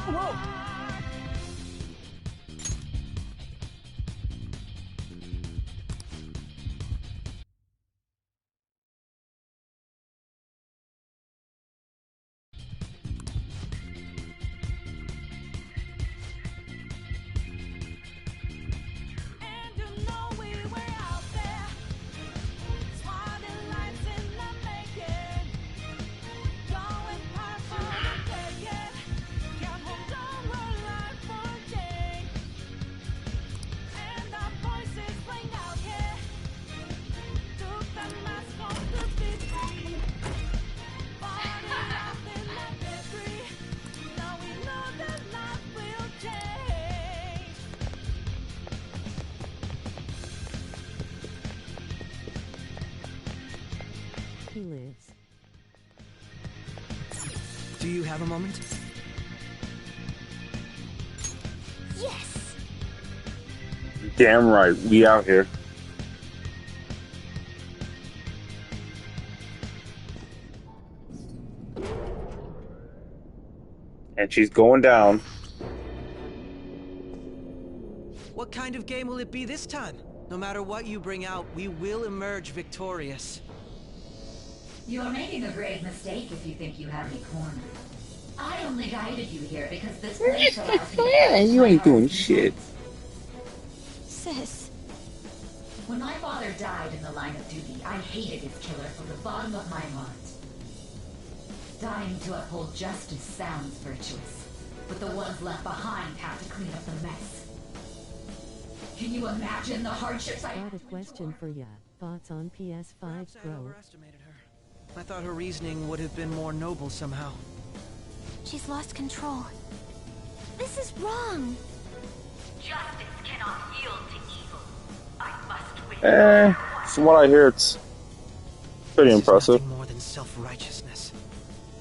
Whoa! He lives. Do you have a moment? Yes! Damn right, we out here. And she's going down. What kind of game will it be this time? No matter what you bring out, we will emerge victorious. You're making a grave mistake if you think you have me cornered. I only guided you here because this place allows me to... You ain't doing shit. Sis. When my father died in the line of duty, I hated his killer from the bottom of my heart. Dying to uphold justice sounds virtuous, but the ones left behind have to clean up the mess. Can you imagine the hardships I... Got a question for ya. Thoughts on PS5 Perhaps I Pro? overestimated her. I thought her reasoning would have been more noble somehow. She's lost control. This is wrong. Justice cannot yield to evil. I must win. From what I hear, it's pretty This is impressive. nothing more than self-righteousness.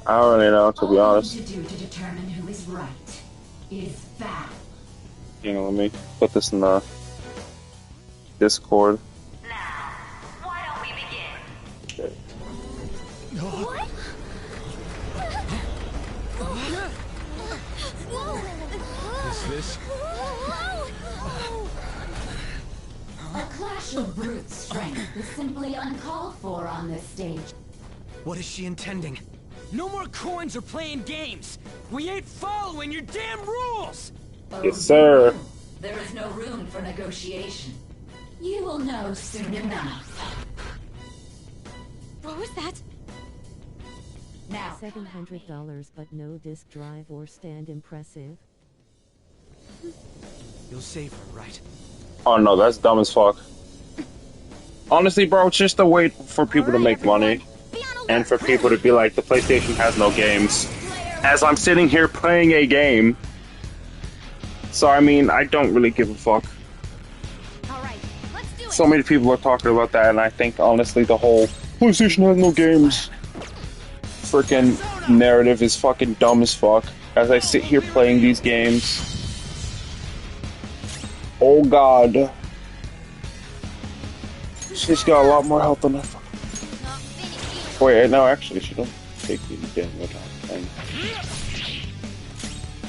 I don't really know, to be All honest. you need to do to determine who is right is battle. You know, let me put this in the Discord. Now, why don't we begin? Okay. What? Is this? A clash of brute strength is simply uncalled for on this stage. What is she intending? No more coins or playing games! We ain't following your damn rules! Yes, sir. There is no room for negotiation. You will know soon enough. What was that? Now, $700, but no disk drive or stand. Impressive. You'll save her, right? Oh no, that's dumb as fuck. Honestly, bro, it's just a way for people to make money. And for people to be like, the PlayStation has no games. As I'm sitting here playing a game. So, I mean, I don't really give a fuck. Alright, let's do it. So many people are talking about that, and I think, honestly, the whole PlayStation has no games freaking narrative is fucking dumb as fuck. As I sit here playing these games. Oh god. She's got a lot more health than I fucking. Wait, no, actually, she don't take the damage off thing.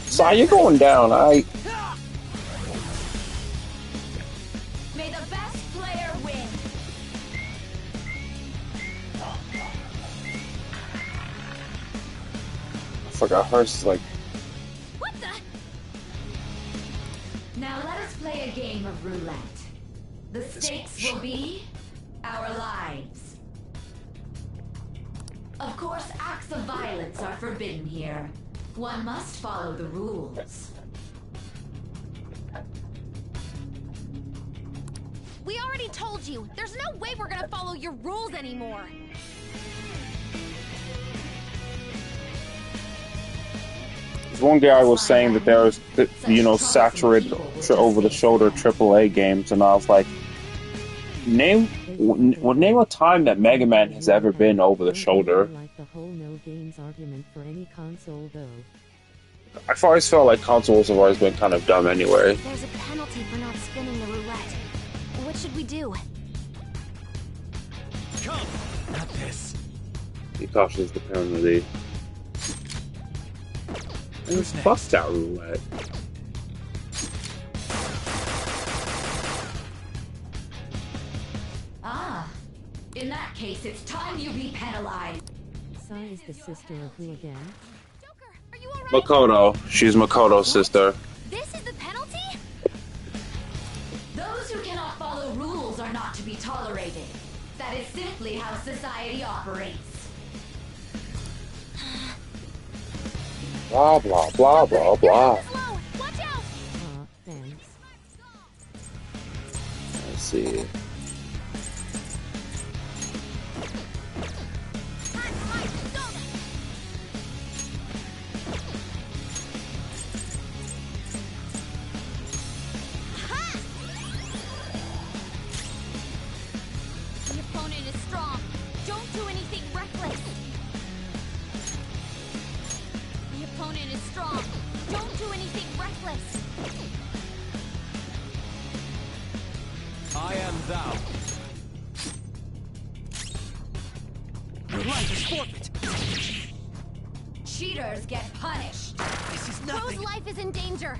So you're going down, may the best player win. I forgot hers is like. What the? Now let us play a game of roulette. The stakes will be our lives. Of course, acts of violence are forbidden here. One must follow the rules. We already told you. There's no way we're gonna follow your rules anymore. One guy was saying that there was, you know, saturated over-the-shoulder AAA games, and I was like, name a time that Mega Man has ever been over the shoulder. Like the whole no games argument for any console, though. I've always felt like consoles have always been kind of dumb anyway. There's a penalty for not spinning the roulette. What should we do? Come! Not this. Be cautious of the penalty. Fuck that roulette. Ah, in that case, it's time you be penalized. Sai is the sister of who again? Joker, are you alright? Makoto. She's Makoto's sister. This is the penalty? Those who cannot follow rules are not to be tolerated. That is simply how society operates. Blah, blah, blah, blah, blah. Slow! Watch out! Thanks. Let's see. The opponent is strong. Don't do anything reckless. The opponent is strong. Don't do anything reckless. I am thou. Your life is forfeit. Cheaters get punished. This is Whose nothing. life is in danger?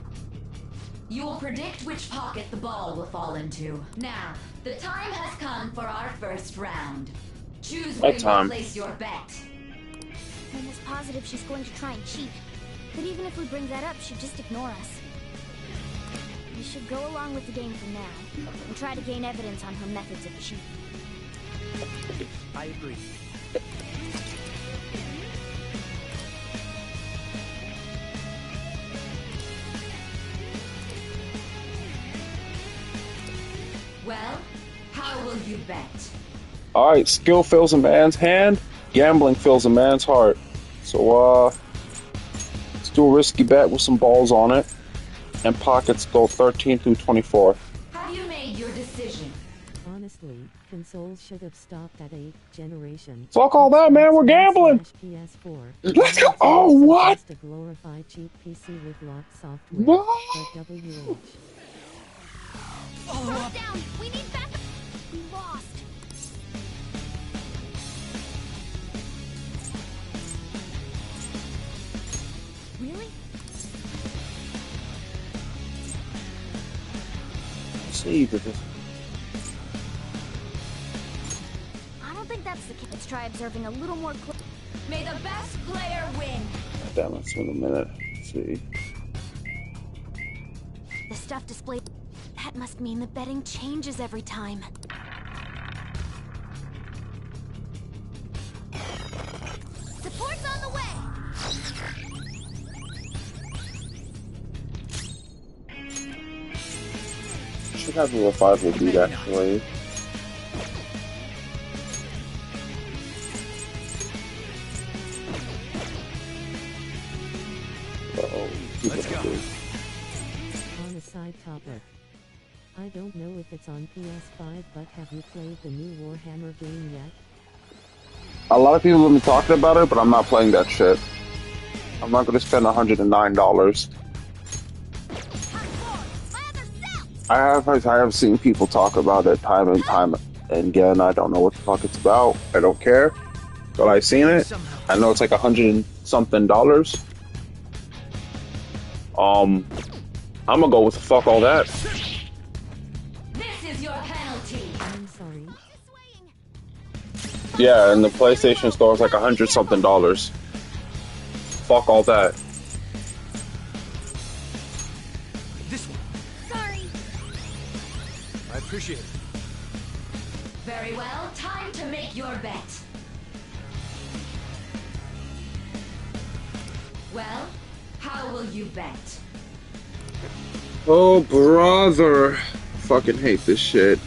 You will predict which pocket the ball will fall into. Now, the time has come for our first round. Choose where you time. place your bet. I'm almost positive she's going to try and cheat. But even if we bring that up, she'd just ignore us. We should go along with the game for now, and try to gain evidence on her methods of cheating. I agree. Well, how will you bet? Alright, skill fills a man's hand, gambling fills a man's heart. So, let's do a risky bet with some balls on it. And pockets go 13 through 24. Have you made your decision? Honestly, consoles should have stopped at 8th generation. Fuck all that, man, we're gambling! PS4. Let's go! Oh, what? Just a glorified cheap PC with locked software. No! But WH. Follow up. Down! We need backup! We lost! Really? See, this. I don't think that's the case. Let's try observing a little more closely. May the best player win. Damn, it's in a minute. Let's see. The stuff displayed. That must mean the betting changes every time. Support's on the way! Should have a revival beat, actually. Let's go. On a side topic. I don't know if it's on PS5, but have you played the new Warhammer game yet? A lot of people have been talking about it, but I'm not playing that shit. I'm not going to spend $109. I have seen people talk about it time and time again. I don't know what the fuck it's about. I don't care. But I've seen it. I know it's like $100 and something. I'm gonna go with fuck all that. This is your penalty. I'm sorry. Yeah, and the PlayStation Store is like $100 something. Fuck all that. This one. Sorry! I appreciate it. Very well, time to make your bet. Well, how will you bet? Oh, brother. Fucking hate this shit.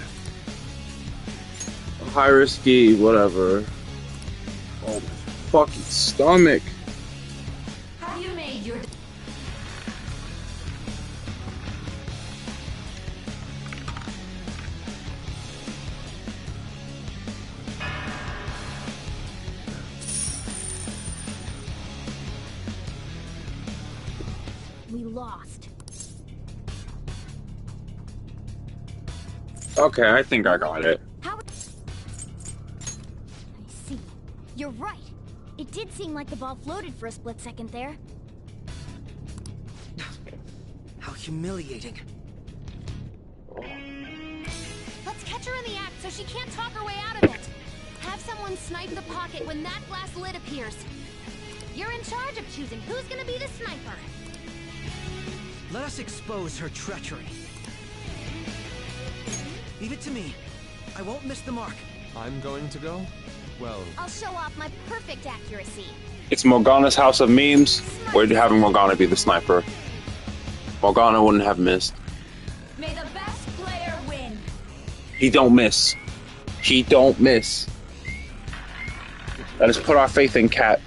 High risky, whatever. Oh, my fucking stomach. Have you made your... We lost. Okay, I think I got it. How? I see. You're right. It did seem like the ball floated for a split second there. humiliating. Let's catch her in the act so she can't talk her way out of it. Have someone snipe the pocket when that glass lid appears. You're in charge of choosing who's gonna be the sniper. Let us expose her treachery. Leave it to me. I won't miss the mark. I'm going to go? Well, I'll show off my perfect accuracy. It's Morgana's house of memes. We're having Morgana be the sniper. Morgana wouldn't have missed. May the best player win. He don't miss. He don't miss. Let us put our faith in Cat.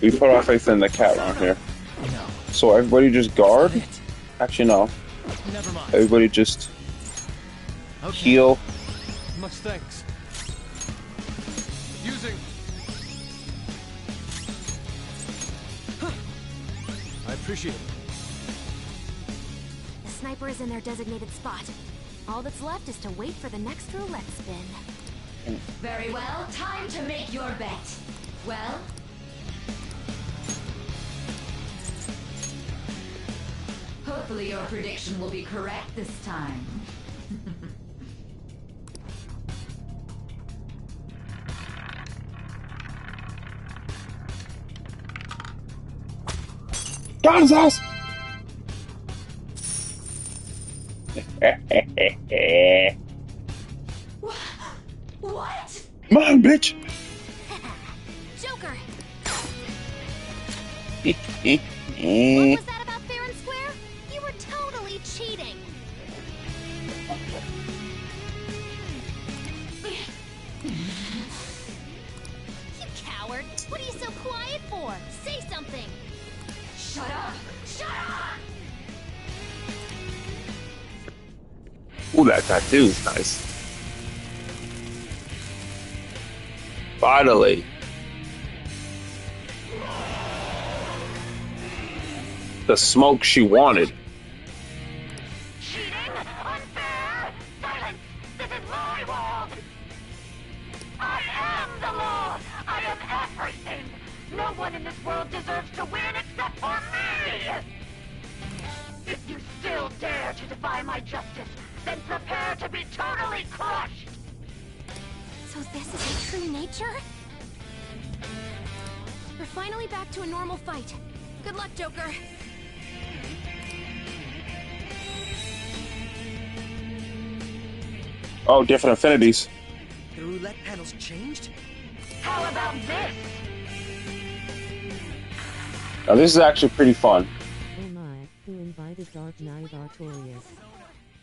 We put our faith in the cat around here. No. So everybody just guard? It. Actually, no. Never mind. Everybody just Okay. heal. much thanks. Using. I appreciate it. The sniper is in their designated spot. All that's left is to wait for the next roulette spin. Very well, time to make your bet. Well? Hopefully your prediction will be correct this time. Got his ass! What? Come on, bitch! Joker! Eh. What was that about fair and square? You were totally cheating. You coward! What are you so quiet for? Say something! Shut up! Shut up! Ooh, that tattoo's nice. Finally. The smoke she wanted. Cheating? Unfair? Silence! This is my world! I am the law! I am everything! No one in this world deserves to win except for me! If you still dare to defy my justice, then prepare to be totally crushed! So this is your true nature? We're finally back to a normal fight. Good luck, Joker. Oh, different affinities. The roulette panel's changed? How about this? Now this is actually pretty fun. Oh my, who invited Dark Knight Artorias?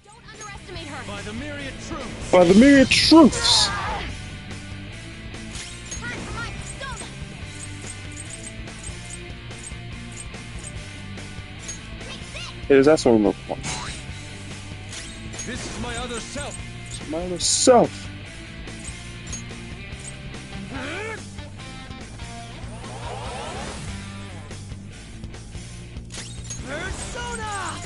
Don't underestimate her. By the myriad truths. By the myriad truths. Time for my persona. Is that what we're looking for? This is my other self. It's my other self. Persona!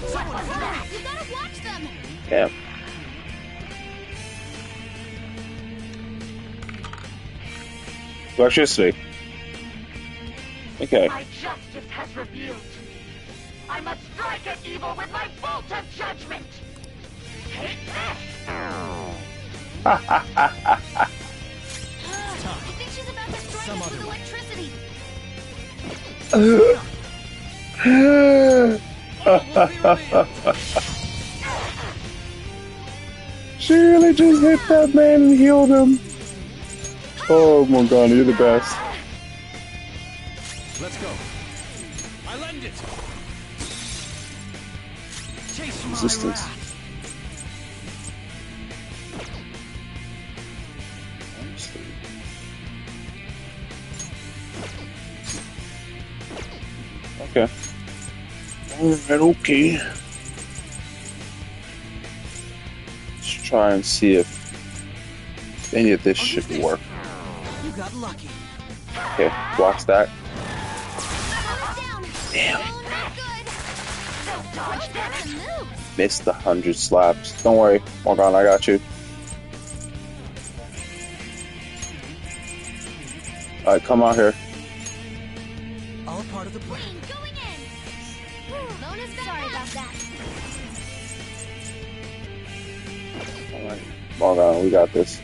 Someone hurry! You gotta watch them. Yeah. Electricity. Okay. My justice has revealed. I must strike at evil with my bolt of judgment! Take this! I think she's about to strike Some us with other way. electricity. She really just hit that man and healed him. Oh, Morgana, you're the best. Let's go. I lend it. Chase my Resistance. wrath. Okay. Alright, okay. Let's try and see if any of this should work. You got lucky. Okay, blocks that. Down. Damn. Oh, not good. Dodge that. Moves. Missed the 100 slaps. Don't worry, Morgana, I got you. Alright, come out here. All part of the plan. Wayne, going in! Lona's back. Sorry about that. Alright. Morgana, we got this.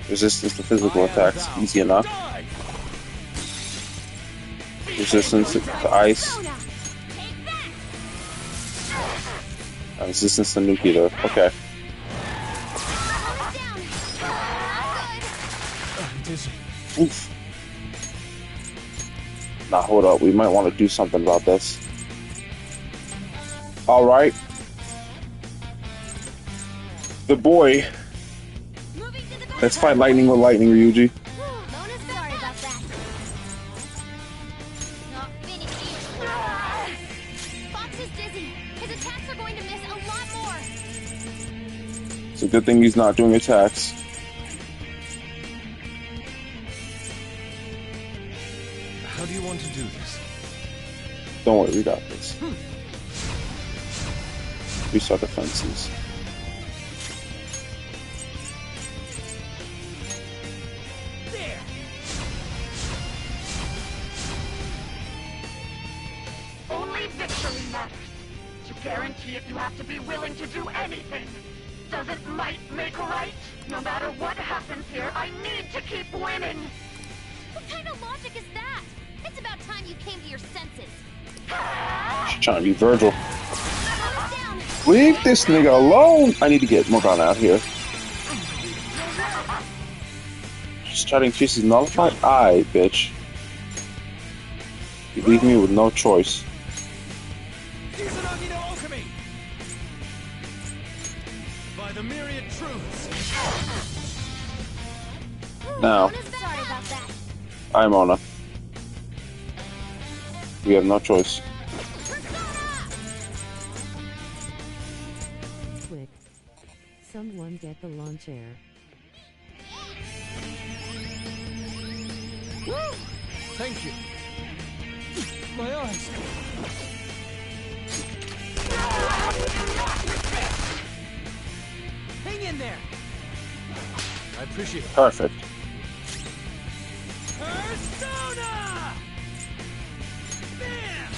Resistance to physical attacks, easy enough. Resistance to ice. Resistance to nuclear. Okay. I'm dizzy. Oof. Now hold up, we might want to do something about this. Alright. The boy. Let's fight lightning with lightning, Ryuji. Lona's sorry about that. Not finished here. Fox is dizzy. His attacks are going to miss a lot more. It's a good thing he's not doing attacks. How do you want to do this? Don't worry, we got this. Restart defenses. Only victory matters. To guarantee it, you have to be willing to do anything. Doesn't might make right? No matter what happens here, I need to keep winning. What kind of logic is that? It's about time you came to your senses. She's trying to be Virgil. Lona's down. Leave this nigga alone! I need to get Morgana out here. She's trying to increase his nullified? Aye, bitch. You leave me with no choice. Izanagi no Okami! By the myriad truths. Now, Lona's sorry about that. I'm Mona. We have no choice. Quick. Someone get the launch air. Thank you. My eyes. Hang in there! I appreciate it. Perfect. Persona! Bam!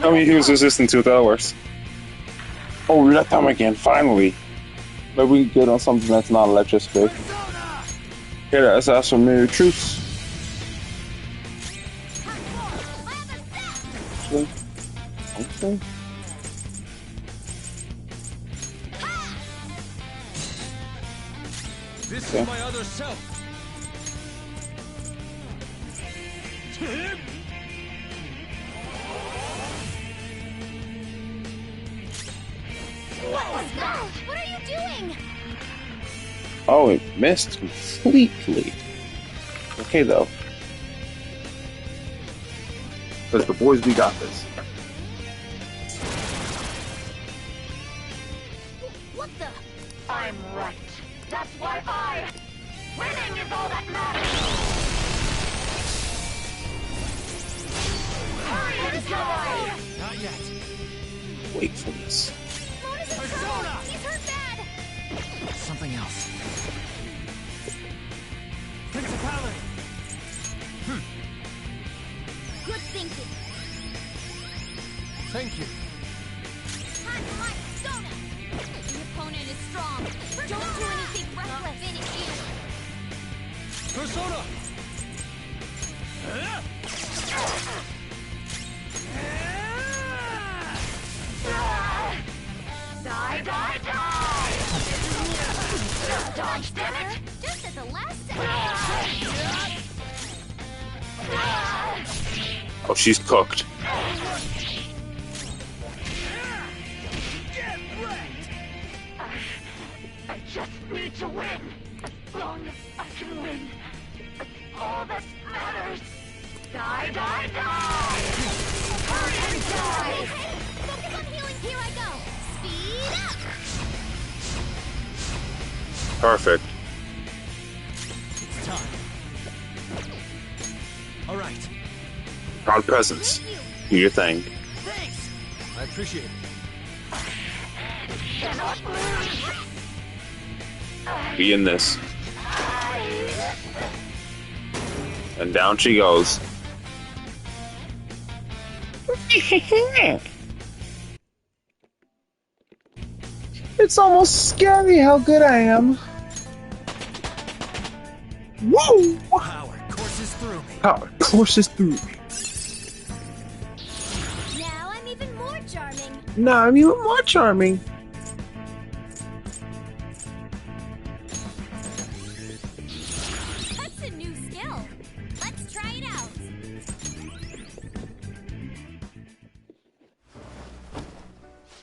Tell me he was resistant to it, that works. Oh, we're that time again, finally. Maybe we can get on something that's not electricity. Persona! Here, let's ask for mirror truths. Okay. Okay. This Okay. is my other self. What are you doing? Oh, it missed completely. Okay, though. Because the boys, we got this. What the? I'm right. That's why winning is all that matters. Hurry and die! Not yet. Wakefulness. Lona's in Persona! trouble. He's hurt bad. Something else. Principality! Good thinking. Thank you. Time for my persona. The opponent is strong. Don't do anything reckless. Finish you. Persona! Die, die, die! Dodge, damn it! Just at the last second. Oh, she's cooked. I just need to win. As long as I can win. That's all that matters. Die, die, die! Hurry and die! Hey, focus on healing. Here I go. Speed up. Perfect. It's time. Alright. Proud presence. Do your thing. Thanks! I appreciate it. Cannot lose. Be in this. And down she goes. It's almost scary how good I am. Woo! Power courses through me. Power courses through me. Now I'm even more charming. Now I'm even more charming. That's a new skill. Let's try it out.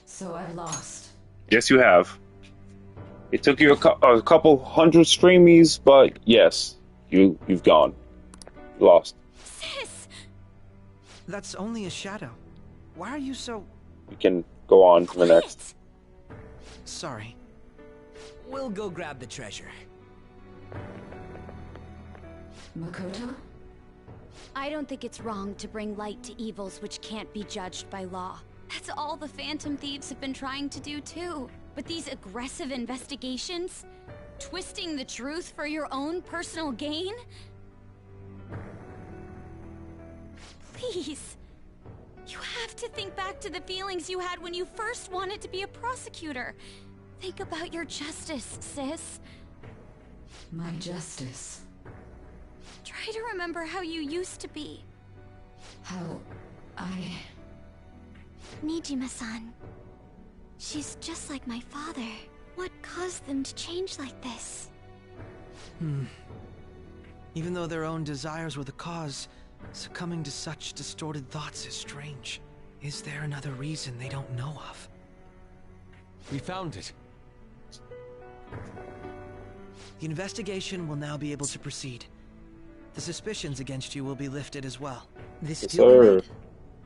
So I've lost. Yes, you have. It took you a couple hundred streamies, but yes, you've gone. Lost. Sis! That's only a shadow. Why are you so... You can go on to the next. Sorry. We'll go grab the treasure. Makoto? I don't think it's wrong to bring light to evils which can't be judged by law. That's all the Phantom Thieves have been trying to do too. But these aggressive investigations? Twisting the truth for your own personal gain? Please. You have to think back to the feelings you had when you first wanted to be a prosecutor. Think about your justice, sis. My justice. Try to remember how you used to be. How I... Nijima-san. She's just like my father. What caused them to change like this? Even though their own desires were the cause, succumbing to such distorted thoughts is strange. Is there another reason they don't know of? We found it. The investigation will now be able to proceed. The suspicions against you will be lifted as well. This Yes, deal we sir. made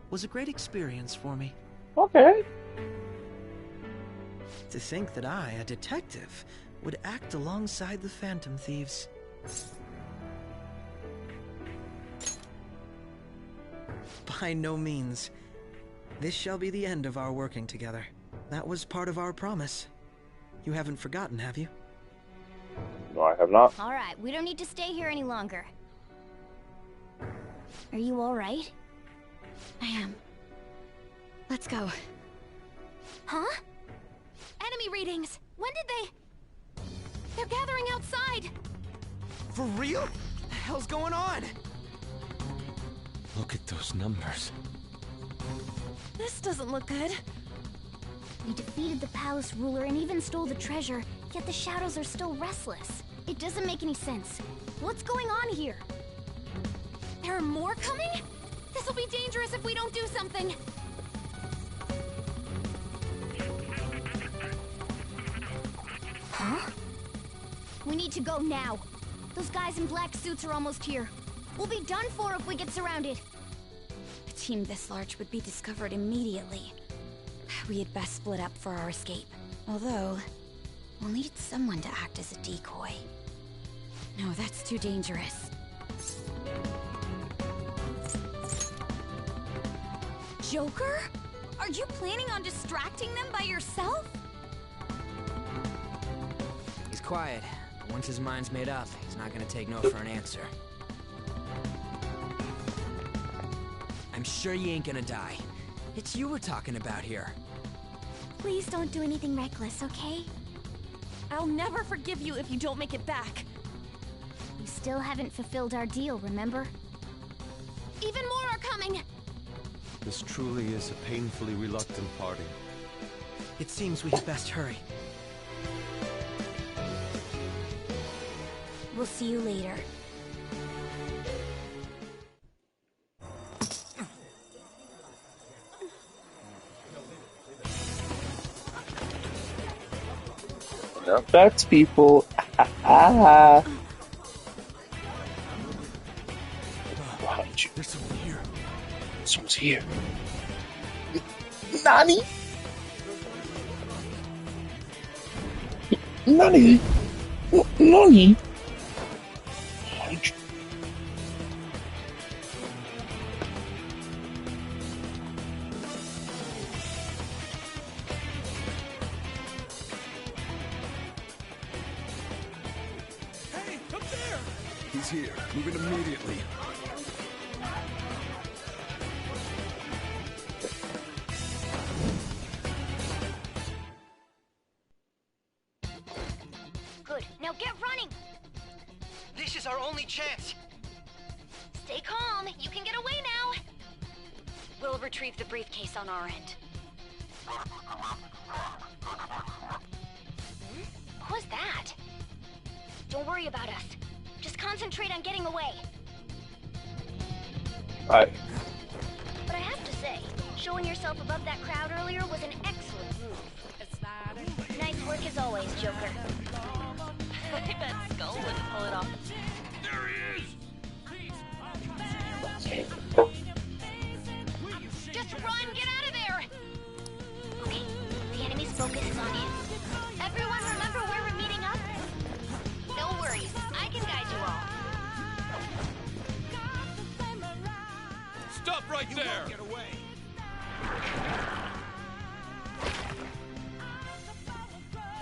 was a great experience for me. Okay. To think that I, a detective, would act alongside the Phantom Thieves. By no means. This shall be the end of our working together. That was part of our promise. You haven't forgotten, have you? No, I have not. All right, we don't need to stay here any longer. Are you all right? I am. Let's go. Huh? Enemy readings! When did they... They're gathering outside! For real? What the hell's going on? Look at those numbers. This doesn't look good. We defeated the palace ruler and even stole the treasure, yet the shadows are still restless. It doesn't make any sense. What's going on here? There are more coming? This'll be dangerous if we don't do something! Huh? We need to go now. Those guys in black suits are almost here. We'll be done for if we get surrounded. A team this large would be discovered immediately. We had best split up for our escape. Although, we'll need someone to act as a decoy. No, that's too dangerous. Joker? Are you planning on distracting them by yourself? He's quiet, but once his mind's made up, he's not gonna take no for an answer. I'm sure you ain't gonna die. It's you we're talking about here. Please don't do anything reckless, okay? I'll never forgive you if you don't make it back. We still haven't fulfilled our deal, remember? Even more are coming! This truly is a painfully reluctant party. It seems we had best hurry. We'll see you later. That's people. Behind you. There's someone here. Someone's here. Nani? Nani? Nani? Behind you. Hey, up there! Enemies here. Moving immediately. Good. Now get running! This is our only chance. Stay calm. You can get away now. We'll retrieve the briefcase on our end. What was that? Don't worry about us. Just concentrate on getting away. Alright. But I have to say, showing yourself above that crowd earlier was an excellent move. Nice work as always, Joker. I bet Skull wouldn't pull it off. There he is! Just run! Get out of there! Okay, the enemy's focus is on him. Everyone remember where we're meeting up? No worries, I can guide you all. Stop right there! Get away!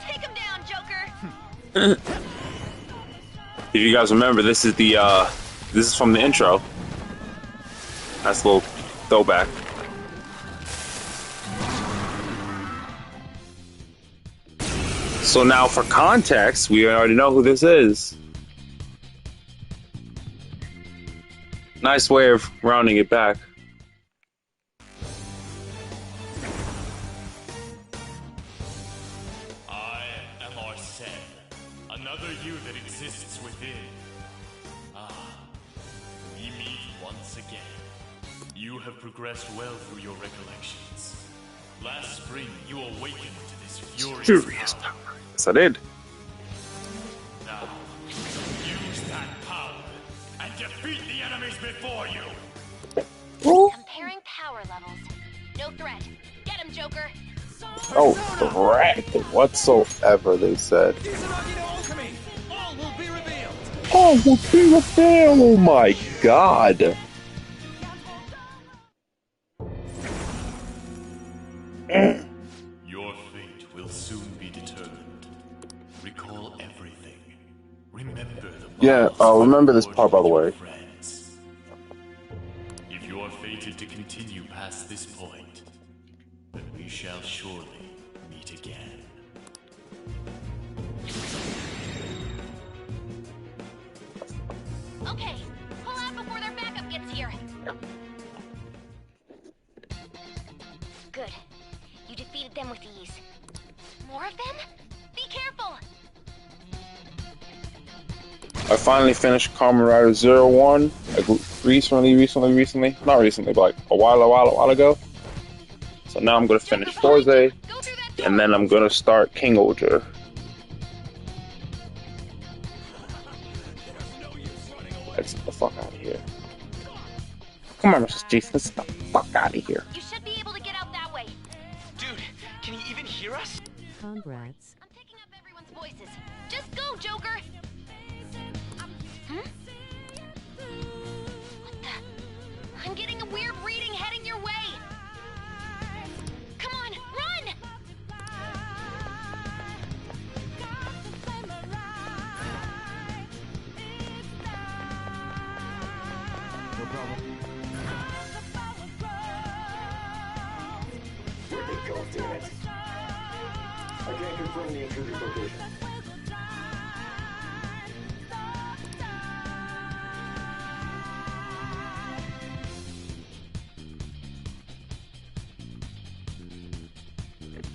Take him down, Joker! If you guys remember, this is the this is from the intro. Nice little throwback. So now for context, we already know who this is. Nice way of rounding it back. I am Arsene, another you that exists within. We meet once again. You have progressed well through your recollections. Last spring, you awakened to this furious power. Yes, I did. Now, use that power and defeat the enemies before you. Comparing power levels. No threat. Get him, Joker! Oh, threat whatsoever, they said. All will be revealed! Oh, will be revealed! Oh my god! Your fate will soon be determined. Recall everything. Remember the Yeah, remember this part, by the way. friends. If you are fated to continue past this point, then we shall surely meet again. Okay, pull out before their backup gets here. Good. You defeated them with ease. More of them? Be careful! I finally finished Kamen Rider 01, like recently, not recently, but like a while ago. So now I'm gonna finish Forze, and then I'm gonna start King Ultra. Let's get the fuck out of here. Come on, Mrs. Chief, let's get the fuck out of here. You should be able to get out that way. Dude, can you even hear us? Congrats. I'm picking up everyone's voices. Just go, Joker! Hmm? What the? I'm getting a weird reading heading your way! Come on, run! No problem. Where'd they go, damn it? I can't confirm the intruder's location.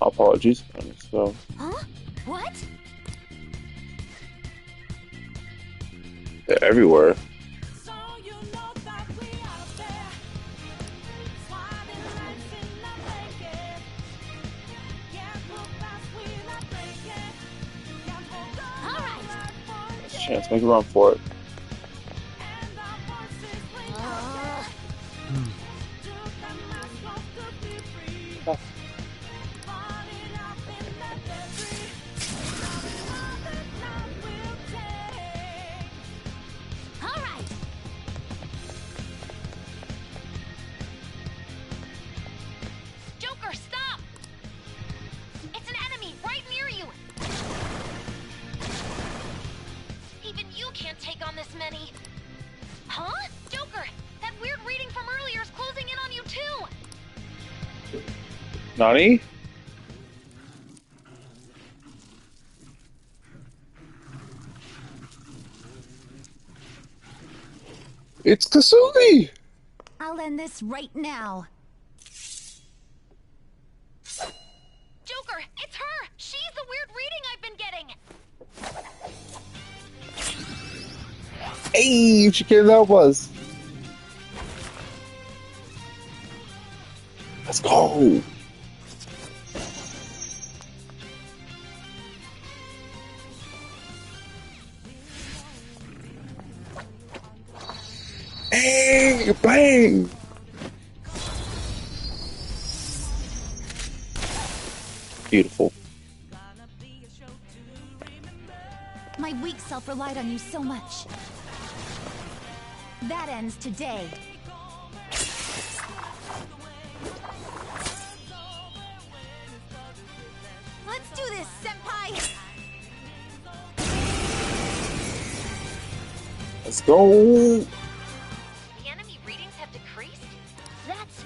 Apologies. So Huh? What? they're everywhere. Chance, make a run for it. Joker, stop! It's an enemy right near you! Even you can't take on Nani? It's Kasumi! I'll end this right now. Joker, it's her! She's the weird reading I've been getting! Hey, she can't help us. Let's go. Hey, bang! Beautiful. My weak self relied on you so much. That ends today. Let's do this, Senpai! Let's go. The enemy readings have decreased? That's...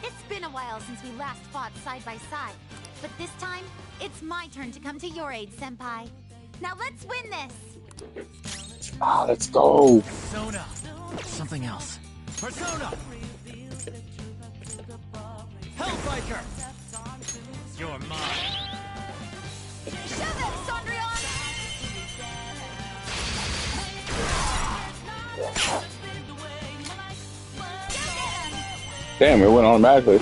It's been a while since we last fought side by side. But this time, it's my turn to come to your aid, Senpai. Now let's win this! Ah, let's go. Persona. Something else. Persona. Hellbiker. You're mine. Shove it, Cendrillon! Damn, it went automatically.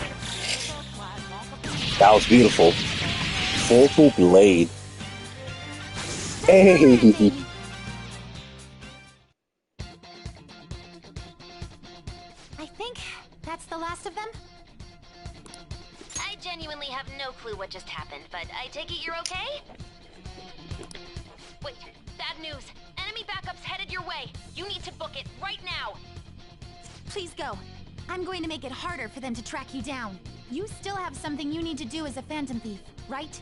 That was beautiful. Full blade. Hey. I think that's the last of them. I genuinely have no clue what just happened, but I take it you're okay? Wait, bad news. Enemy backup's headed your way. You need to book it right now. Please go. I'm going to make it harder for them to track you down. You still have something you need to do as a Phantom Thief, right?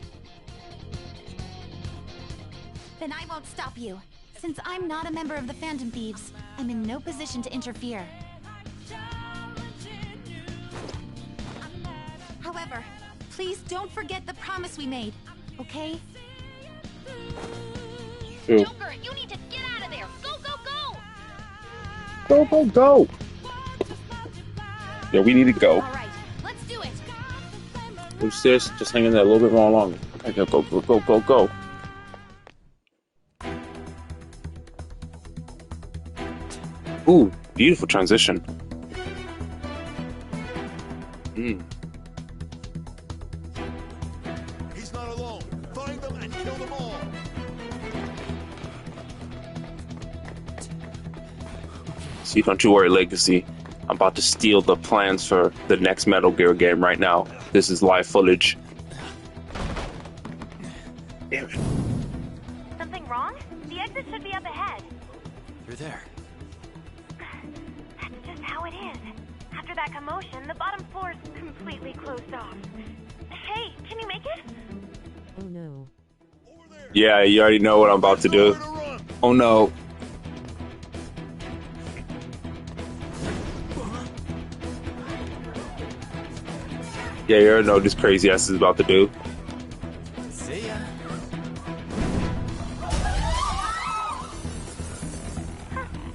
Then I won't stop you. Since I'm not a member of the Phantom Thieves, I'm in no position to interfere. However, please don't forget the promise we made, okay? True. Joker, you need to get out of there. Go, go, go! Go, go, go. Yeah, we need to go. All right, let's do it. Who's this? Just hang in there a little bit more longer. I gotta go, go, go, go, go. Ooh, beautiful transition. He's not alone. Find them and kill them all. See, don't you worry, Legacy. I'm about to steal the plans for the next Metal Gear game right now. This is live footage. Damn it. Something wrong? The exit should be up ahead. You're there. That's just how it is. After that commotion, the bottom floor is completely closed off. Hey, can you make it? Oh no. Yeah, you already know what I'm about to do. Oh no. Yeah, you already know what this crazy ass is about to do. See ya.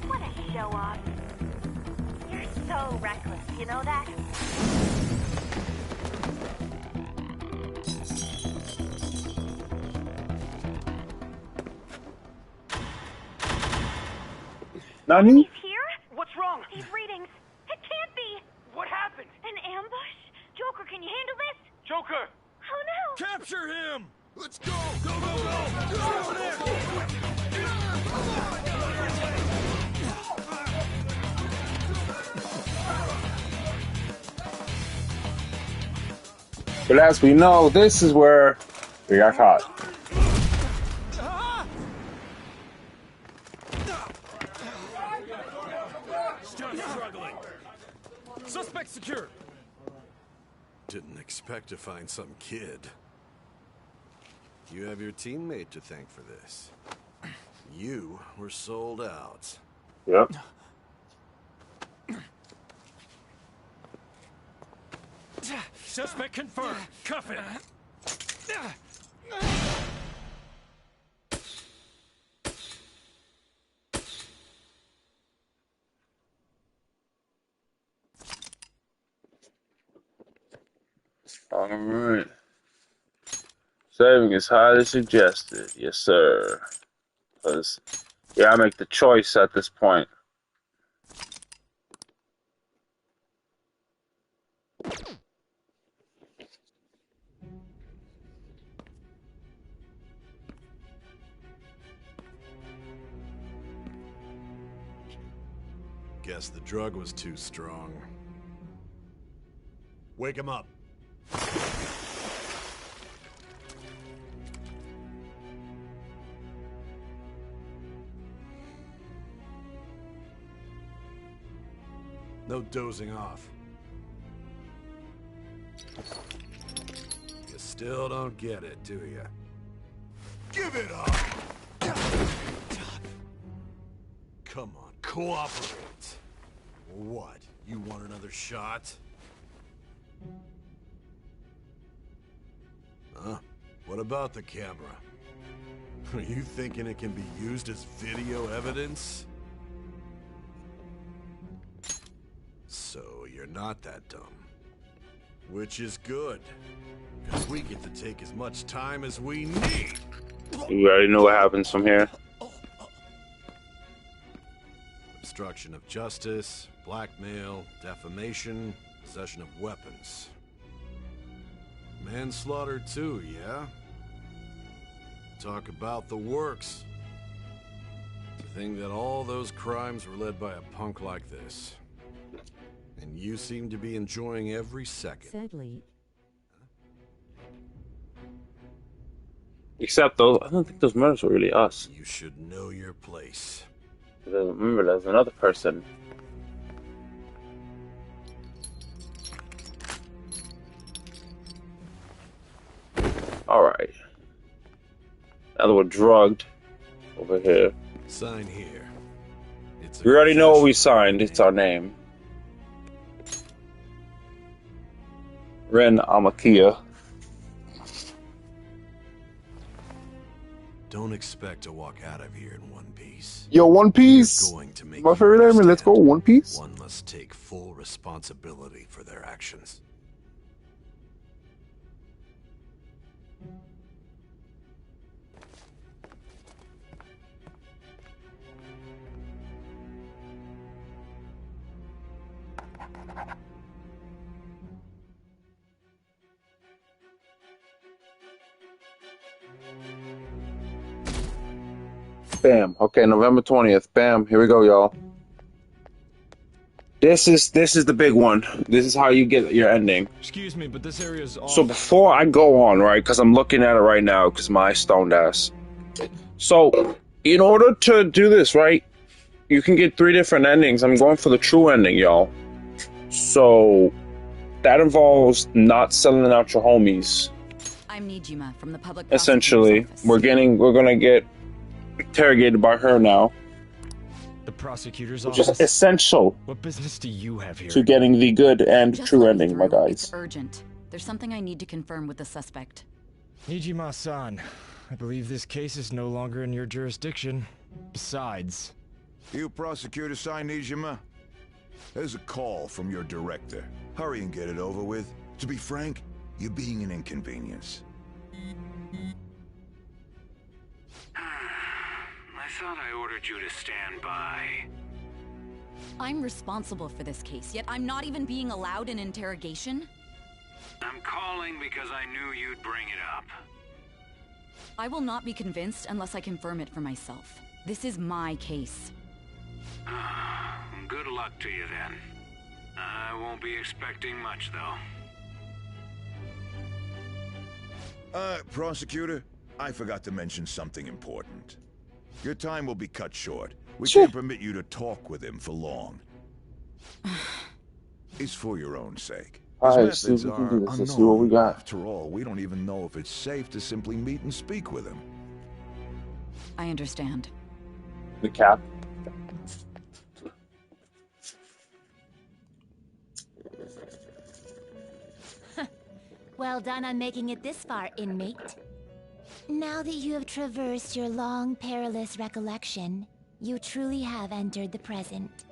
What a show off. You're so reckless, you know that? Nani? He's here? What's wrong? These readings. It can't be. What happened? An ambush? Joker, can you handle this? Joker! Oh no! Capture him! Let's go. Go, go, go. Just over there. But as we know, this is where we got caught. Still struggling. Suspect secured. Didn't expect to find some kid. You have your teammate to thank for this. You were sold out. Yep. Suspect confirmed. Cuff him. Alright. Saving is highly suggested. Yes, sir. Because, yeah, I make the choice at this point. Guess the drug was too strong. Wake him up. No dozing off. You still don't get it, do you? Give it up! Come on, cooperate. What? You want another shot? Huh? What about the camera? Are you thinking it can be used as video evidence? So you're not that dumb. Which is good. Because we get to take as much time as we need. You already know what happens from here. Obstruction of justice, blackmail, defamation, possession of weapons. Manslaughter too, yeah? Talk about the works. To think that all those crimes were led by a punk like this. And you seem to be enjoying every second. Sadly. Except those, I don't think those murders were really us. You should know your place. Remember, there's another person. Alright. Now that we're drugged over here. Sign here. It's We already know what we signed. It's our name. Ren Amakia. Don't expect to walk out of here in one piece. Yo, One Piece! You're going to make My favorite anime, let's go, One Piece. One must take full responsibility for their actions. Bam. Okay, November 20th. Bam. Here we go, y'all. This is the big one. This is how you get your ending. Excuse me, but this area is off. So before I go on, right, because I'm looking at it right now, because my stoned ass. So, in order to do this, right, you can get 3 different endings. I'm going for the true ending, y'all. So, that involves not selling out your homies. I'm Nijima from the public Essentially, prosecutor's office. we're gonna get interrogated by her now. The prosecutor's Which office. is essential What business do you have here? to getting the good and Just true let me ending, my through. guys. It's urgent. There's something I need to confirm with the suspect. Nijima-san, I believe this case is no longer in your jurisdiction. Besides... You prosecutor sign Nijima? There's a call from your director. Hurry and get it over with. To be frank, you're being an inconvenience. I thought I ordered you to stand by. I'm responsible for this case, yet I'm not even being allowed an interrogation? I'm calling because I knew you'd bring it up. I will not be convinced unless I confirm it for myself. This is my case. Good luck to you then. I won't be expecting much, though. Prosecutor, I forgot to mention something important. Your time will be cut short. We can't permit you to talk with him for long. It's for your own sake. His Alright, see if methods we can are do this. Let's see what we unknown. got. After all, we don't even know if it's safe to simply meet and speak with him. I understand. The cap. Well done on making it this far, inmate. Now that you have traversed your long, perilous recollection, you truly have entered the present.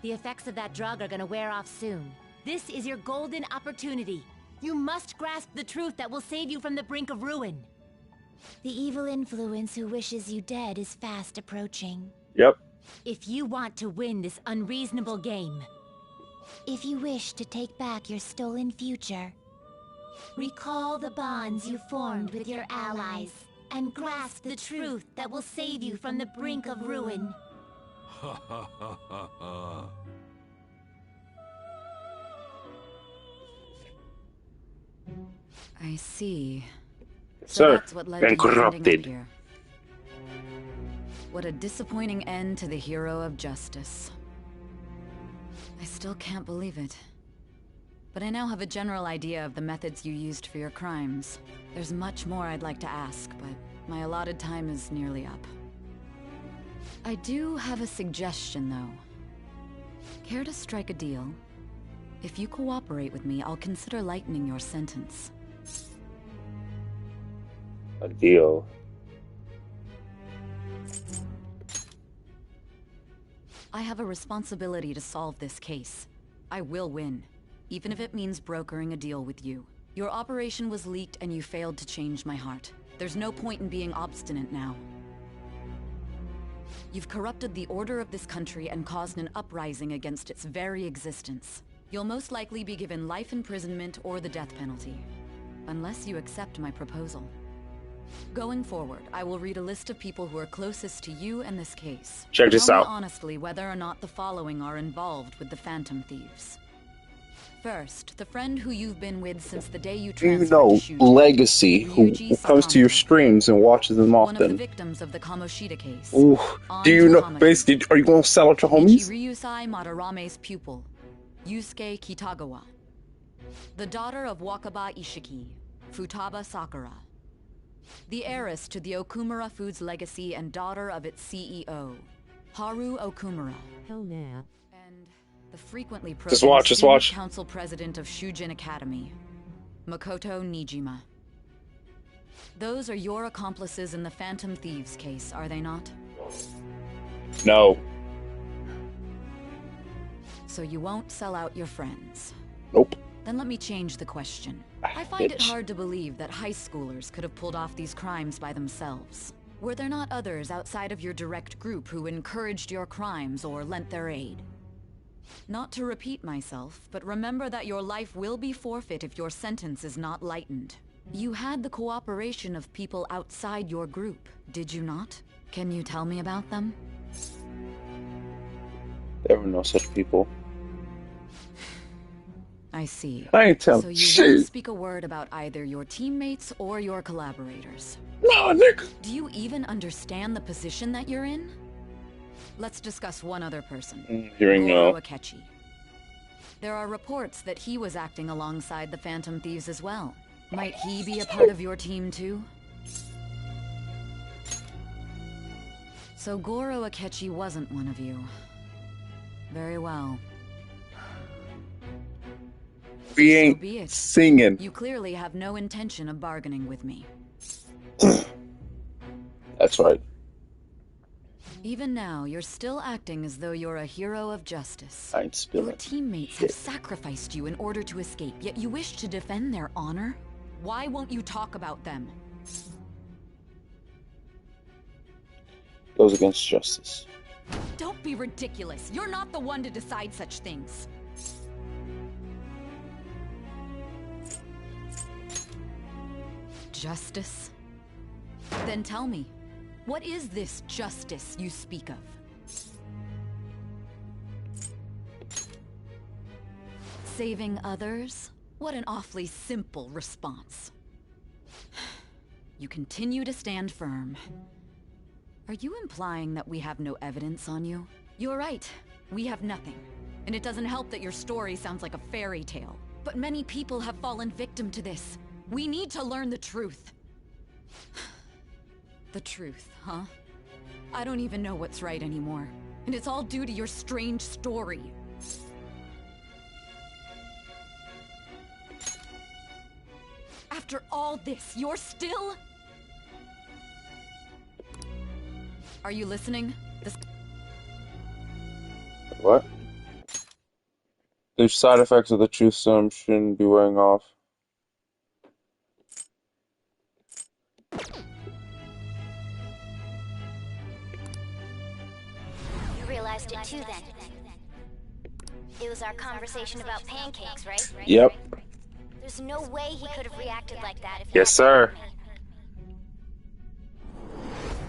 The effects of that drug are gonna wear off soon. This is your golden opportunity. You must grasp the truth that will save you from the brink of ruin. The evil influence who wishes you dead is fast approaching. Yep. If you want to win this unreasonable game, if you wish to take back your stolen future, recall the bonds you formed with your allies and grasp the truth that will save you from the brink of ruin. Ha ha ha ha ha. I see. Sir, that's what led been to you ending up corrupted. here. What a disappointing end to the hero of justice. I still can't believe it. But I now have a general idea of the methods you used for your crimes. There's much more I'd like to ask, but my allotted time is nearly up. I do have a suggestion, though. Care to strike a deal? If you cooperate with me, I'll consider lightening your sentence. A deal. I have a responsibility to solve this case. I will win, even if it means brokering a deal with you. Your operation was leaked and you failed to change my heart. There's no point in being obstinate now. You've corrupted the order of this country and caused an uprising against its very existence. You'll most likely be given life imprisonment or the death penalty, unless you accept my proposal. Going forward, I will read a list of people who are closest to you and this case. Check this Tell me out. honestly whether or not the following are involved with the Phantom Thieves. First, the friend who you've been with since the day you You transferred know, to Shuji. Legacy, who comes to your streams and watches them One of the often. victims of the Kamoshida case. Ooh, do you know, Tamaki. basically, are you gonna sell it to homies? Ryusai Madarame's pupil, Yusuke Kitagawa. The daughter of Wakaba Ishiki, Futaba Sakura. The heiress to the Okumura Foods legacy and daughter of its CEO, Haru Okumura. Hell nah. And the frequently Just watch, just student watch. council president of Shujin Academy, Makoto Nijima. Those are your accomplices in the Phantom Thieves case, are they not? No. So you won't sell out your friends? Nope. Then let me change the question. I find it bitch. hard to believe that high schoolers could have pulled off these crimes by themselves. Were there not others outside of your direct group who encouraged your crimes or lent their aid? Not to repeat myself, but remember that your life will be forfeit if your sentence is not lightened. You had the cooperation of people outside your group, did you not? Can you tell me about them? There were no such people. I see. I ain't telling So you shit. won't speak a word about either your teammates or your collaborators. No, nigga. Do you even understand the position that you're in? Let's discuss one other person. Hearing Goro no. Akechi. There are reports that he was acting alongside the Phantom Thieves as well. Might he be a part of your team too? So Goro Akechi wasn't one of you. Very well. We ain't So be it. singing. You clearly have no intention of bargaining with me. That's right. Even now, you're still acting as though you're a hero of justice. I ain't spilling. Your teammates have sacrificed you in order to escape, yet you wish to defend their honor? Why won't you talk about them? Goes against justice. Don't be ridiculous. You're not the one to decide such things. Justice? Then tell me, what is this justice you speak of? Saving others? What an awfully simple response. You continue to stand firm. Are you implying that we have no evidence on you? You're right. We have nothing. And it doesn't help that your story sounds like a fairy tale. But many people have fallen victim to this. We need to learn the truth. The truth, huh? I don't even know what's right anymore. And it's all due to your strange story. After all this, you're still... Are you listening? What? The side effects of the truth serum shouldn't be wearing off. You realized it too then. It was our conversation about pancakes, right? Yep. There's no way he could have reacted like that if Yes, sir.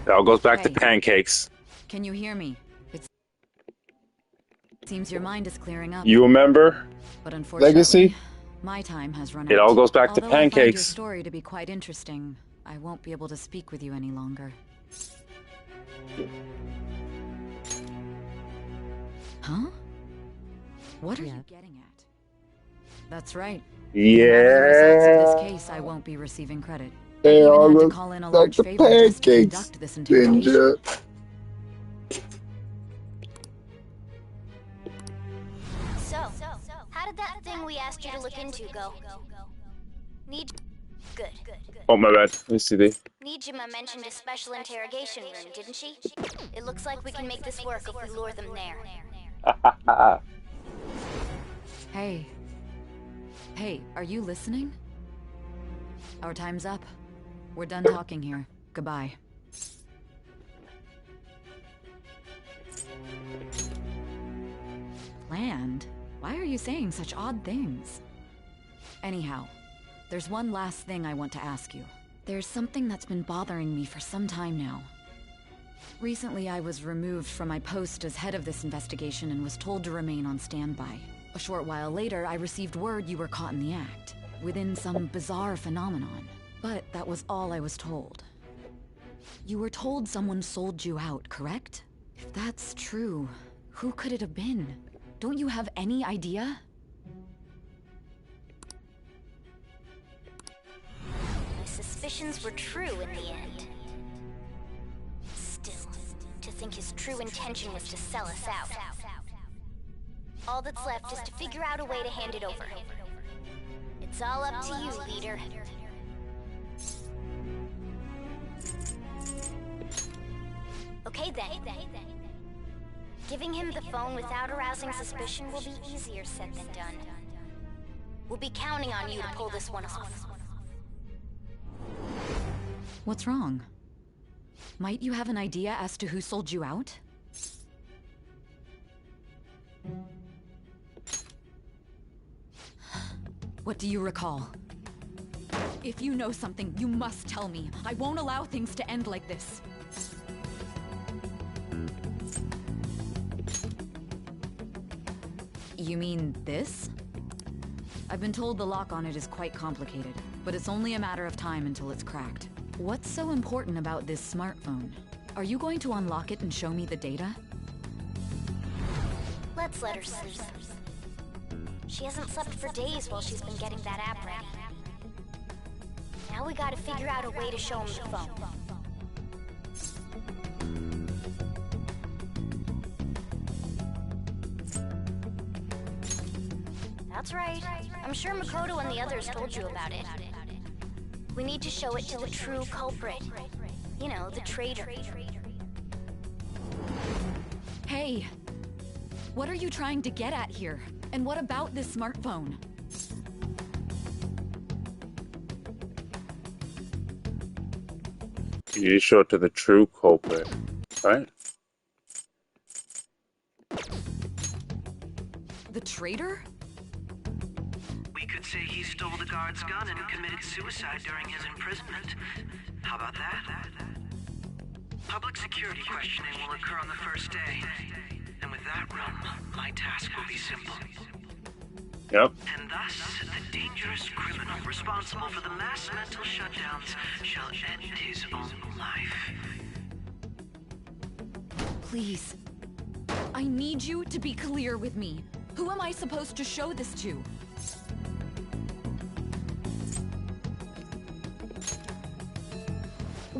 It all goes back to pancakes. Can you hear me? It seems your mind is clearing up. You remember? But unfortunately, Legacy? my time has run out. It all goes back to Although I find your pancakes. story to be quite interesting, I won't be able to speak with you any longer. Huh? What are you getting at? That's right. Yeah. As a result of this case, I won't be receiving credit. They I all even had to look call in a like large the favor just to pancakes, conduct this interrogation. Ninja. So, how did that thing we asked you to look into go? Good. Oh, my bad. Let me see the. Nijima mentioned a special interrogation room, didn't she? It looks like we can make this work if we lure them there. Hey. Hey, are you listening? Our time's up. We're done talking here. Goodbye. Planned? Why are you saying such odd things? Anyhow, there's one last thing I want to ask you. There's something that's been bothering me for some time now. Recently, I was removed from my post as head of this investigation and was told to remain on standby. A short while later, I received word you were caught in the act, within some bizarre phenomenon. But that was all I was told. You were told someone sold you out, correct? If that's true, who could it have been? Don't you have any idea? My suspicions were true in the end. Still, to think his true intention was to sell us out. All that's left is to figure out a way to hand it over. It's all up to you, leader. Okay then. Giving him the phone without arousing suspicion will be easier said than done. We'll be counting on you to pull this one off. What's wrong? Might you have an idea as to who sold you out? What do you recall? If you know something, you must tell me. I won't allow things to end like this. You mean this? I've been told the lock on it is quite complicated, but it's only a matter of time until it's cracked. What's so important about this smartphone? Are you going to unlock it and show me the data? Let's let her sleep. She hasn't slept for days while she's been getting that app ready. Now we gotta figure out a way to show him the phone. That's right. I'm sure Makoto and the others told you about it. We need to show it to the true culprit. You know, the traitor. Hey! What are you trying to get at here? And what about this smartphone? You show it to the true culprit, right? The traitor? We could say he stole the guard's gun and committed suicide during his imprisonment. How about that? Public security questioning will occur on the first day. And with that run, my task will be simple. Yep. And thus, the dangerous criminal responsible for the mass mental shutdowns shall end his own life. Please. I need you to be clear with me. Who am I supposed to show this to?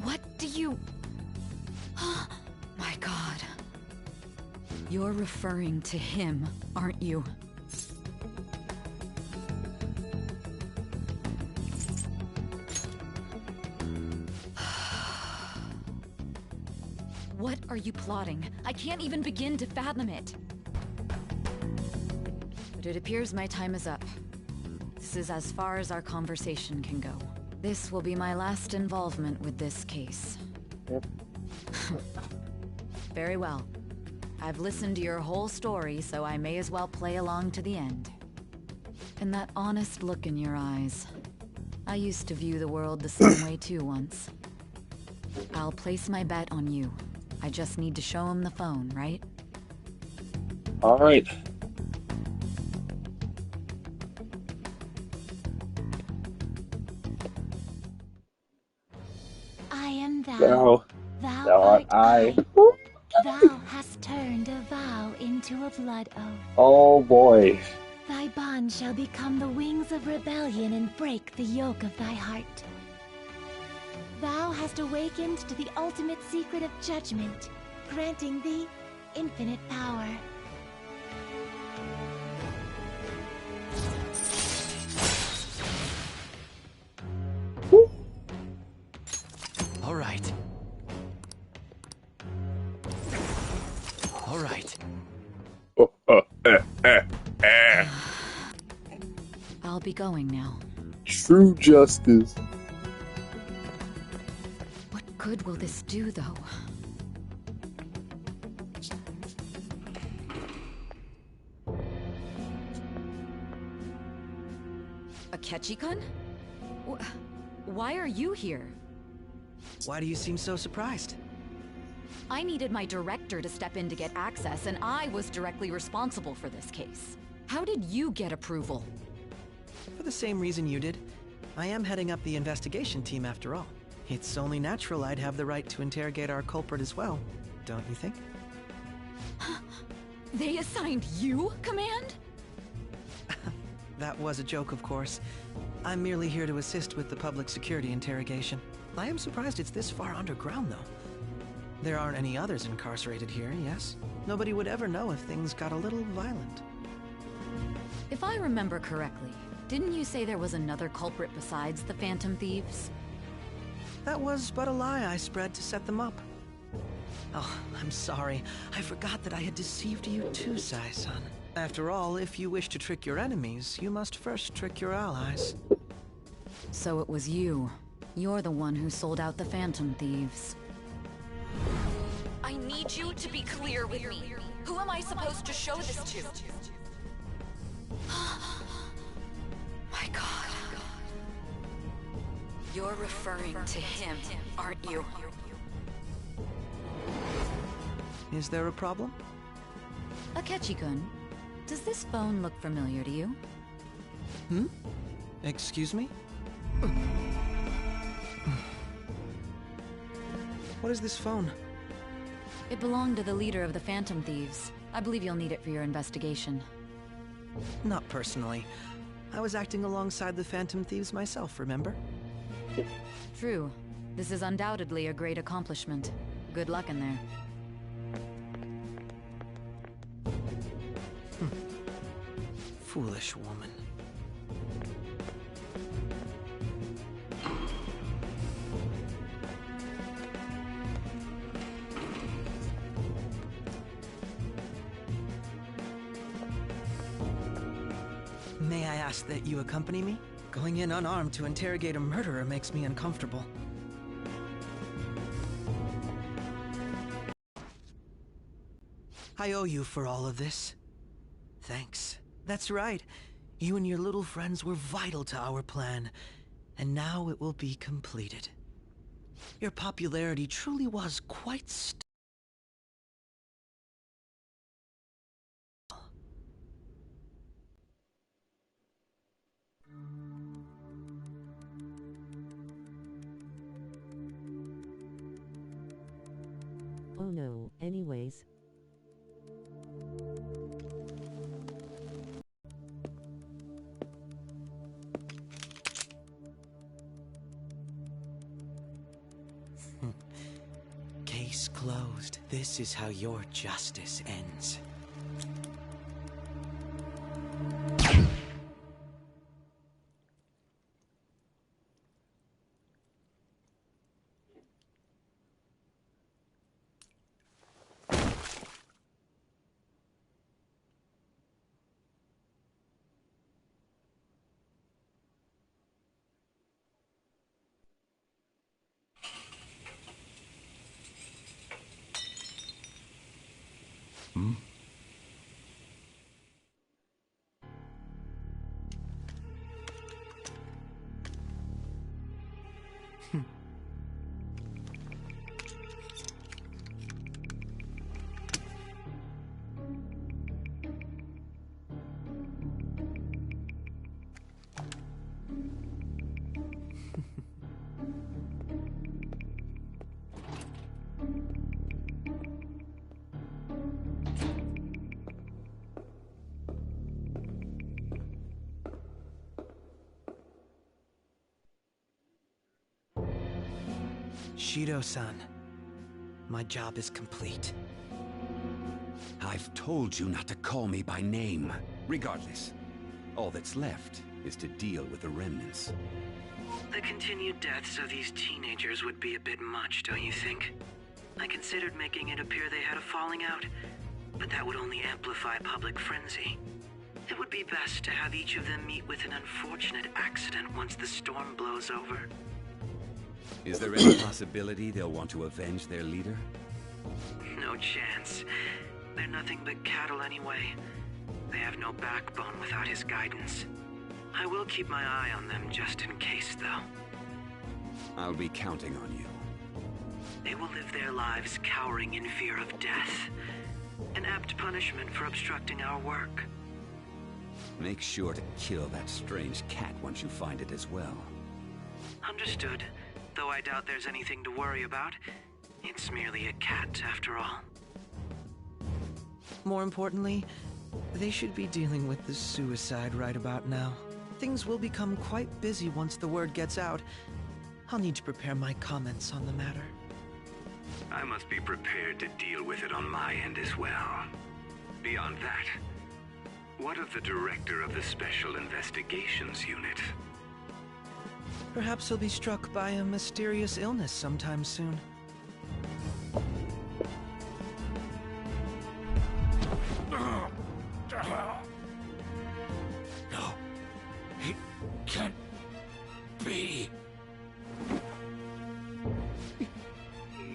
What do you... My God. You're referring to him, aren't you? What are you plotting? I can't even begin to fathom it. But it appears my time is up. This is as far as our conversation can go. This will be my last involvement with this case. Yep. Very well. I've listened to your whole story, so I may as well play along to the end. And that honest look in your eyes. I used to view the world the same way too once. I'll place my bet on you. I just need to show him the phone, right? All right. I am thou. Thou Thou art art I. Thou hast turned a vow into a blood oath. Oh boy. Thy bond shall become the wings of rebellion and break the yoke of thy heart. Thou hast awakened to the ultimate secret of judgment, granting thee infinite power. All right. All right. I'll be going now. True justice. What good will this do, though? Akechi-kun? Why are you here? Why do you seem so surprised? I needed my director to step in to get access, and I was directly responsible for this case. How did you get approval? For the same reason you did. I am heading up the investigation team after all. It's only natural I'd have the right to interrogate our culprit as well, don't you think? They assigned you command? That was a joke, of course. I'm merely here to assist with the public security interrogation. I am surprised it's this far underground, though. There aren't any others incarcerated here, yes? Nobody would ever know if things got a little violent. If I remember correctly, didn't you say there was another culprit besides the Phantom Thieves? That was but a lie I spread to set them up. Oh, I'm sorry. I forgot that I had deceived you too, Sai-san. After all, if you wish to trick your enemies, you must first trick your allies. So it was you. You're the one who sold out the Phantom Thieves. I need you to be clear with me. Who am I supposed to show this to? My God. You're referring to him, aren't you? Is there a problem? Akechi-kun, does this phone look familiar to you? Hmm? Excuse me? What is this phone? It belonged to the leader of the Phantom Thieves. I believe you'll need it for your investigation. Not personally. I was acting alongside the Phantom Thieves myself, remember? True. This is undoubtedly a great accomplishment. Good luck in there. Foolish woman. May I ask that you accompany me? Going in unarmed to interrogate a murderer makes me uncomfortable. I owe you for all of this. Thanks. That's right. You and your little friends were vital to our plan, and now it will be completed. Your popularity truly was quite Oh no, anyways. Case closed. This is how your justice ends. Bushido-san. My job is complete. I've told you not to call me by name. Regardless, all that's left is to deal with the remnants. The continued deaths of these teenagers would be a bit much, don't you think? I considered making it appear they had a falling out, but that would only amplify public frenzy. It would be best to have each of them meet with an unfortunate accident once the storm blows over. Is there any possibility they'll want to avenge their leader? No chance. They're nothing but cattle anyway. They have no backbone without his guidance. I will keep my eye on them just in case, though. I'll be counting on you. They will live their lives cowering in fear of death. An apt punishment for obstructing our work. Make sure to kill that strange cat once you find it as well. Understood. Though I doubt there's anything to worry about. It's merely a cat, after all. More importantly, they should be dealing with the suicide right about now. Things will become quite busy once the word gets out. I'll need to prepare my comments on the matter. I must be prepared to deal with it on my end as well. Beyond that, what of the director of the Special Investigations Unit? Perhaps he'll be struck by a mysterious illness sometime soon. No, it can't be.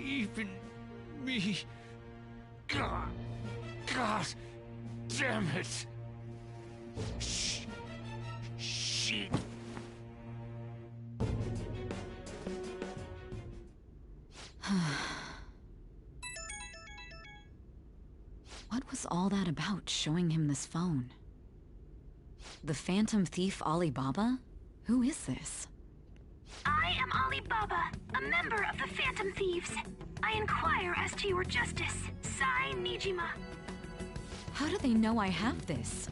Even me. God damn it. Shit. What was all that about, showing him this phone? The Phantom Thief Alibaba? Who is this? I am Alibaba, a member of the Phantom Thieves. I inquire as to your justice, Sai Nijima. How do they know I have this?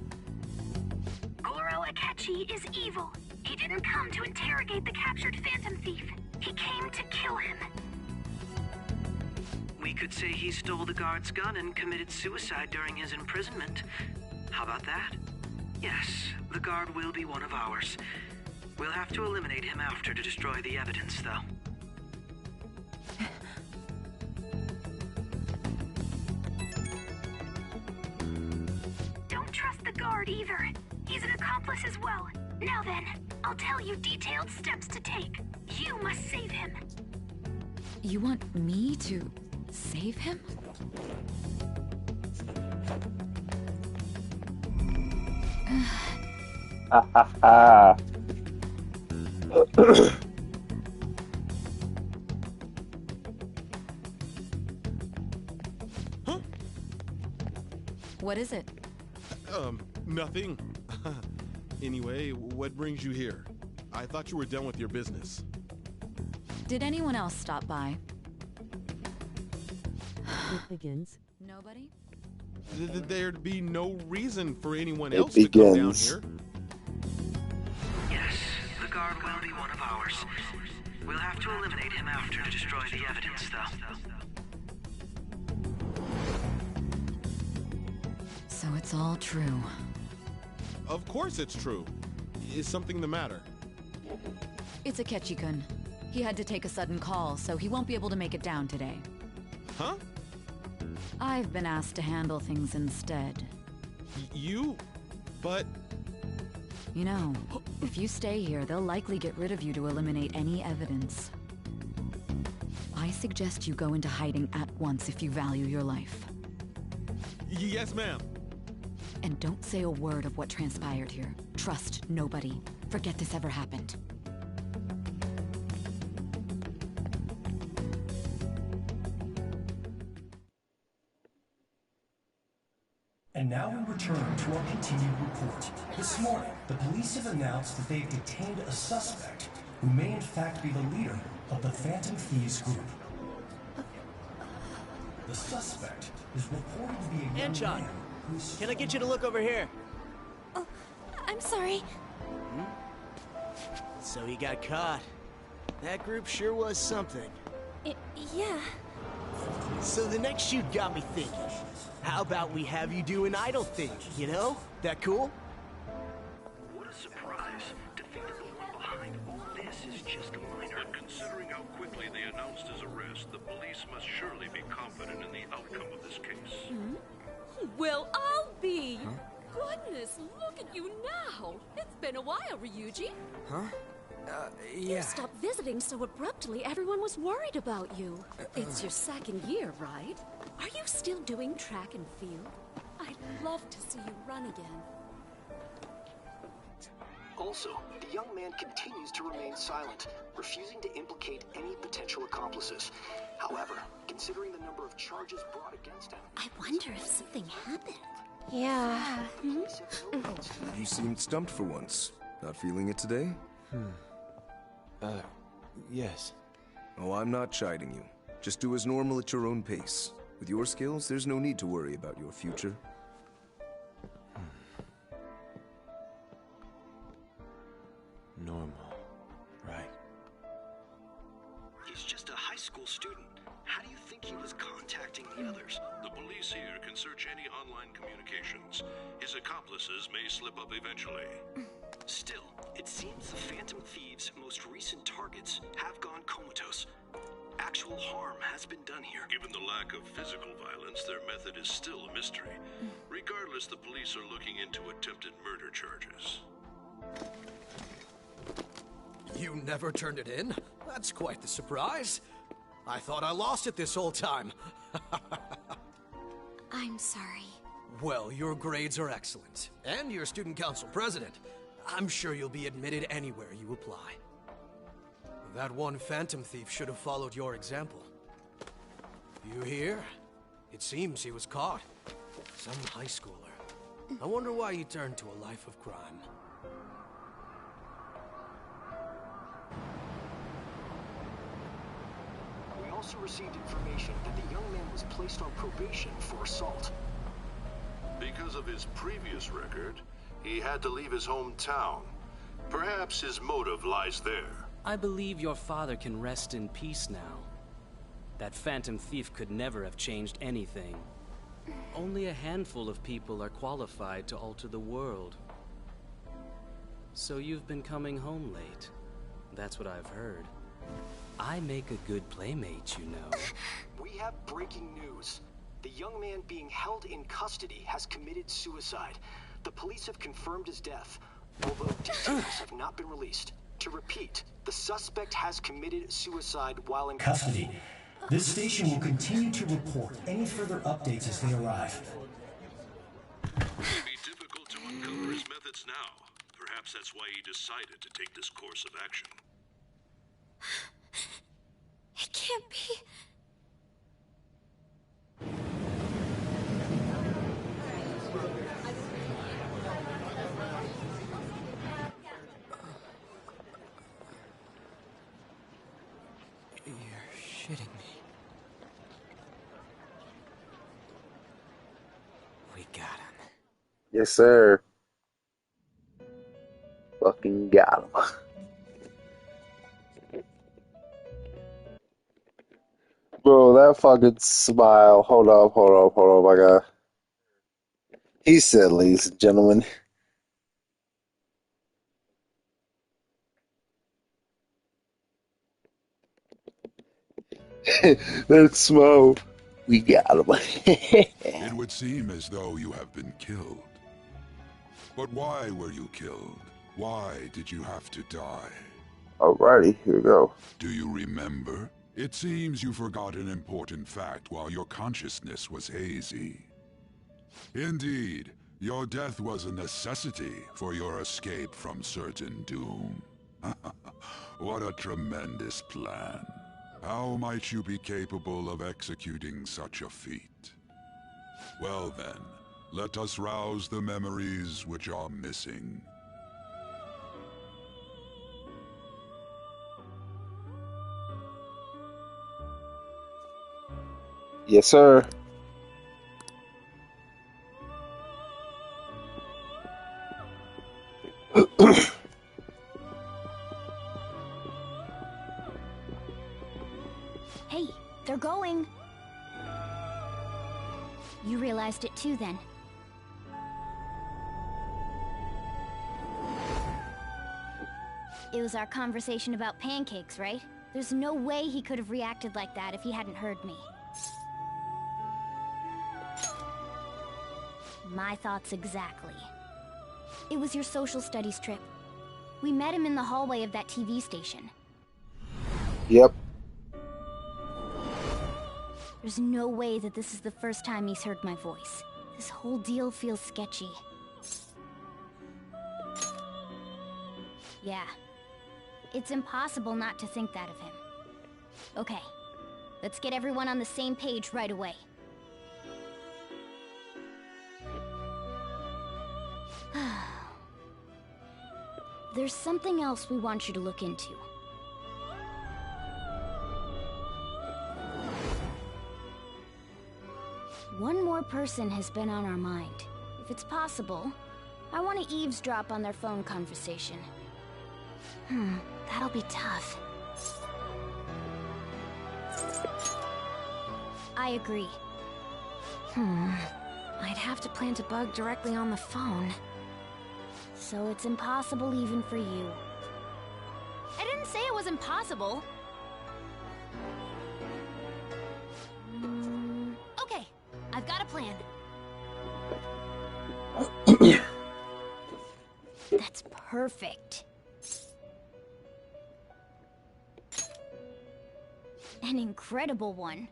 Goro Akechi is evil. He didn't come to interrogate the captured Phantom Thief. He came to kill him. We could say he stole the guard's gun and committed suicide during his imprisonment. How about that? Yes, the guard will be one of ours. We'll have to eliminate him after to destroy the evidence, though. Don't trust the guard either. He's an accomplice as well. Now then, I'll tell you detailed steps to take. You must save him. You want me to save him? Ha ha ha. What is it? Nothing. Anyway, what brings you here? I thought you were done with your business. Did anyone else stop by? It begins. Nobody? There'd be no reason for anyone It else to come down begins. here. Yes, the guard will be one of ours. We'll have to eliminate him after to destroy the evidence, though. So it's all true. Of course it's true. Is something the matter? It's Akechi-kun. He had to take a sudden call, so he won't be able to make it down today. Huh? I've been asked to handle things instead. You? But... You know, if you stay here, they'll likely get rid of you to eliminate any evidence. I suggest you go into hiding at once if you value your life. Yes, ma'am. And don't say a word of what transpired here. Trust nobody. Forget this ever happened. And now we return to our continued report. This morning, the police have announced that they've detained a suspect who may in fact be the leader of the Phantom Thieves group. The suspect is reported to be a young Anchon, man who's... can I get you to look over here? Oh, I'm sorry. So he got caught. That group sure was something. Yeah. So the next shoot got me thinking. How about we have you do an idol thing, you know? That cool? What a surprise to think that the one behind all this is just a minor. And considering how quickly they announced his arrest, the police must surely be confident in the outcome of this case. Well, I'll be. Goodness, look at you now. It's been a while, Ryuji. Huh? You Yeah. stopped visiting so abruptly, everyone was worried about you. It's your second year, right? Are you still doing track and field? I'd love to see you run again. Also, the young man continues to remain silent, refusing to implicate any potential accomplices. However, considering the number of charges brought against him... I wonder if something happened. Yeah. You seemed stumped for once. Not feeling it today? Yes. Oh, I'm not chiding you. Just do as normal at your own pace. With your skills, there's no need to worry about your future. Normal. Right. He's just a high school student. How do you think he was contacting the others? The police here can search any online communications. His accomplices may slip up eventually. Still, it seems the Phantom Thieves' most recent targets have gone comatose. Actual harm has been done here. Given the lack of physical violence, their method is still a mystery. Regardless, the police are looking into attempted murder charges. You never turned it in? That's quite the surprise. I thought I lost it this whole time. I'm sorry. Well, your grades are excellent. And you're student council president. I'm sure you'll be admitted anywhere you apply. That one Phantom Thief should have followed your example. You hear? It seems he was caught. Some high schooler. I wonder why he turned to a life of crime. We also received information that the young man was placed on probation for assault. Because of his previous record, he had to leave his hometown. Perhaps his motive lies there. I believe your father can rest in peace now. That Phantom Thief could never have changed anything. Only a handful of people are qualified to alter the world. So you've been coming home late. That's what I've heard. I make a good playmate, you know. We have breaking news. The young man being held in custody has committed suicide. The police have confirmed his death, although details have not been released. To repeat, the suspect has committed suicide while in Custody. This station will continue to report any further updates as they arrive. It would be difficult to uncover his methods now. Perhaps that's why he decided to take this course of action. It can't be. Shitting me. We got him. Yes, sir. Fucking got him. Bro, that fucking smile. Hold up, my guy. He said, ladies and gentlemen. That smile. We got him. It would seem as though you have been killed. But why were you killed? Why did you have to die? Alrighty, here we go. Do you remember? It seems you forgot an important fact while your consciousness was hazy. Indeed, your death was a necessity for your escape from certain doom. What a tremendous plan. How might you be capable of executing such a feat? Well then, let us rouse the memories which are missing. Yes, sir. Hey, going. You realized it too, then? It was our conversation about pancakes, right? There's no way he could have reacted like that if he hadn't heard me. My thoughts exactly. It was your social studies trip. We met him in the hallway of that TV station. Yep. There's no way that this is the first time he's heard my voice. This whole deal feels sketchy. Yeah. It's impossible not to think that of him. Okay. Let's get everyone on the same page right away. There's something else we want you to look into. One more person has been on our mind. If it's possible, I want to eavesdrop on their phone conversation. That'll be tough. I agree. I'd have to plant a bug directly on the phone. So it's impossible even for you. I didn't say it was impossible. Okay, I've got a plan. That's perfect. An incredible one.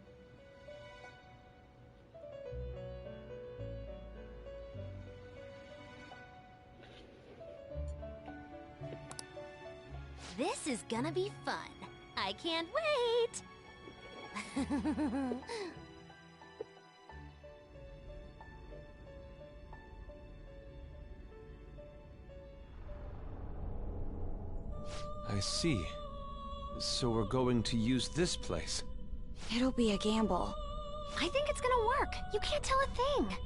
This is gonna be fun. I can't wait! I see. So we're going to use this place. It'll be a gamble. I think it's gonna work. You can't tell a thing.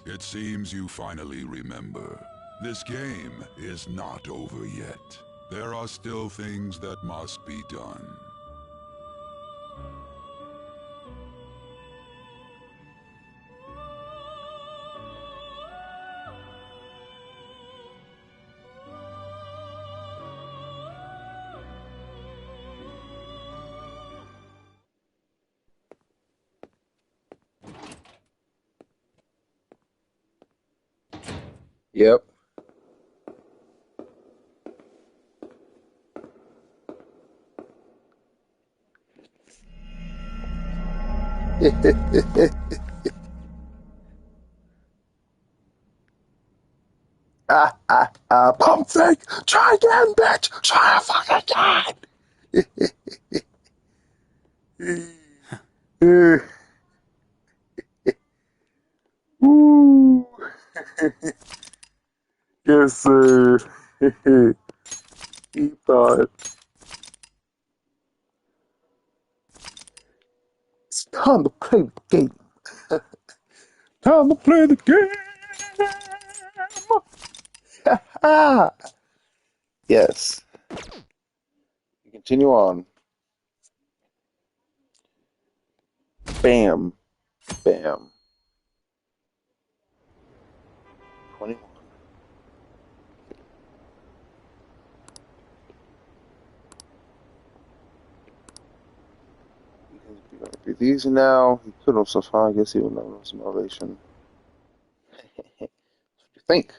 It seems you finally remember. This game is not over yet. There are still things that must be done. Yep. Pump fake! Try again, bitch! Try to fuck again! Woo! Yes, sir. He thought. It's time to play the game. Time to play the game. Yes. Continue on. Bam. Bam. 21. Breathe easy now. He could also find. I guess he will know some motivation. What do you think?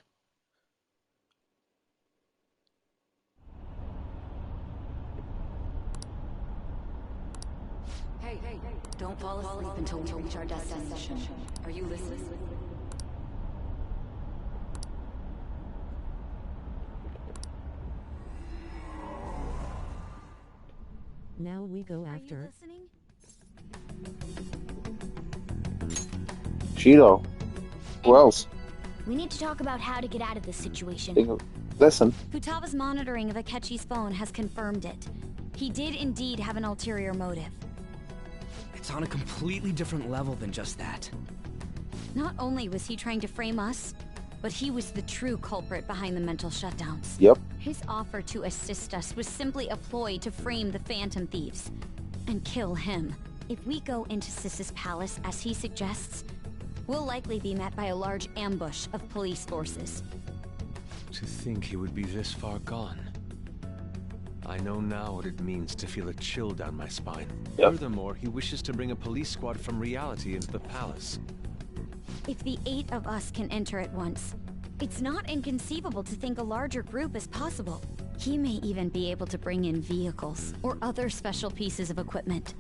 Hey, don't fall asleep until we reach our destination. Are you listening? Now we go after Shido. Who else? We need to talk about how to get out of this situation. Listen. Futaga's monitoring of Akechi's phone has confirmed it. He did indeed have an ulterior motive. It's on a completely different level than just that. Not only was he trying to frame us, but he was the true culprit behind the mental shutdowns. Yep. His offer to assist us was simply a ploy to frame the Phantom Thieves and kill him. If we go into Sis's palace as he suggests, we'll likely be met by a large ambush of police forces. To think he would be this far gone. I know now what it means to feel a chill down my spine. Yep. Furthermore, he wishes to bring a police squad from reality into the palace. If the 8 of us can enter at once, it's not inconceivable to think a larger group is possible. He may even be able to bring in vehicles or other special pieces of equipment.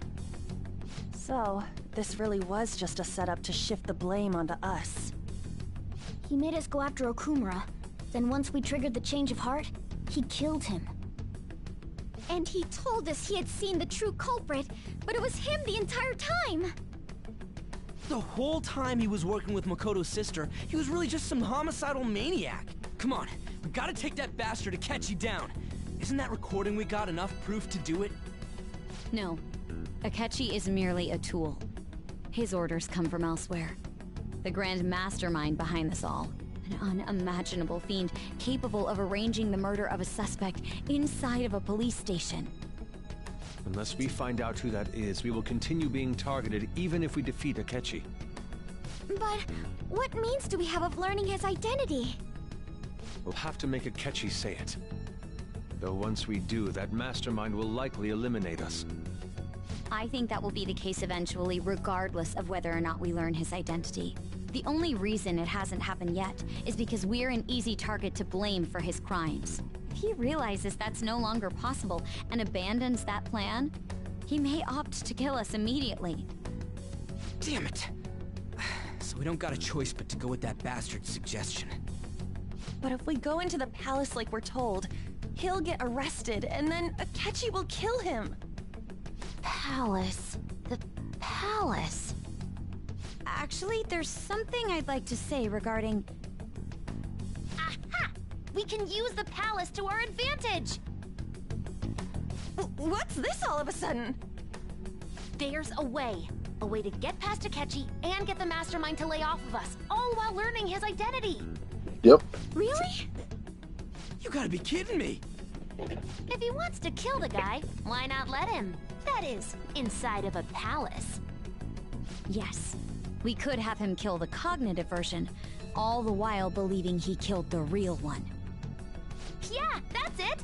So, this really was just a setup to shift the blame onto us. He made us go after Okumura. Then once we triggered the change of heart, he killed him. And he told us he had seen the true culprit, but it was him the entire time! The whole time he was working with Makoto's sister, he was really just some homicidal maniac. Come on, we gotta take that bastard Akechi down. Isn't that recording we got enough proof to do it? No. Akechi is merely a tool. His orders come from elsewhere. The grand mastermind behind this all. An unimaginable fiend capable of arranging the murder of a suspect inside of a police station. Unless we find out who that is, we will continue being targeted even if we defeat Akechi. But what means do we have of learning his identity? We'll have to make Akechi say it. Though once we do, that mastermind will likely eliminate us. I think that will be the case eventually, regardless of whether or not we learn his identity. The only reason it hasn't happened yet is because we're an easy target to blame for his crimes. If he realizes that's no longer possible and abandons that plan, he may opt to kill us immediately. Damn it! So we don't got a choice but to go with that bastard's suggestion. But if we go into the palace like we're told, he'll get arrested and then Akechi will kill him. Palace. The palace. Actually, there's something I'd like to say regarding... Aha! We can use the palace to our advantage! What's this all of a sudden? There's a way. A way to get past Akechi and get the mastermind to lay off of us, all while learning his identity. Yep. Really? You gotta be kidding me! If he wants to kill the guy, why not let him? That is, inside of a palace. Yes. We could have him kill the cognitive version, all the while believing he killed the real one. Yeah, that's it!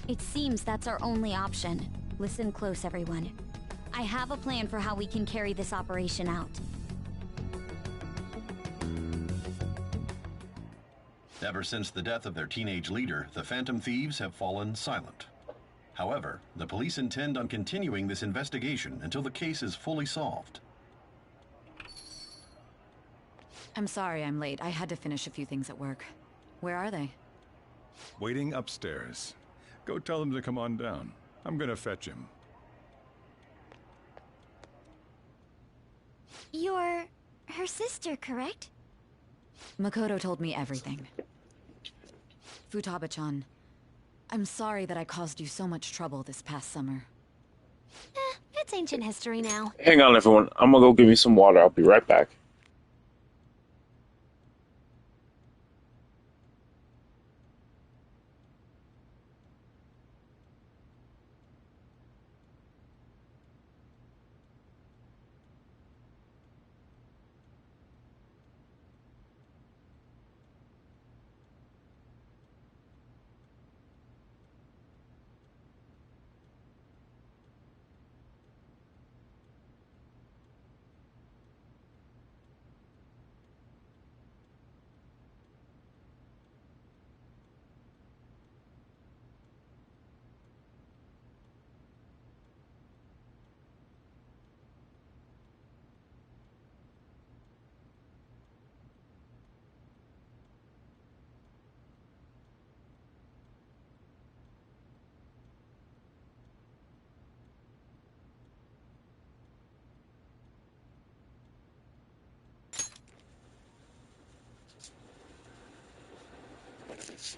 It seems that's our only option. Listen close, everyone. I have a plan for how we can carry this operation out. Ever since the death of their teenage leader, the Phantom Thieves have fallen silent. However, the police intend on continuing this investigation until the case is fully solved. I'm sorry I'm late. I had to finish a few things at work. Where are they? Waiting upstairs. Go tell them to come on down. I'm gonna fetch him. You're... her sister, correct? Makoto told me everything. Futaba-chan, I'm sorry that I caused you so much trouble this past summer. It's ancient history now. Hang on, everyone. I'm gonna go give you some water. I'll be right back.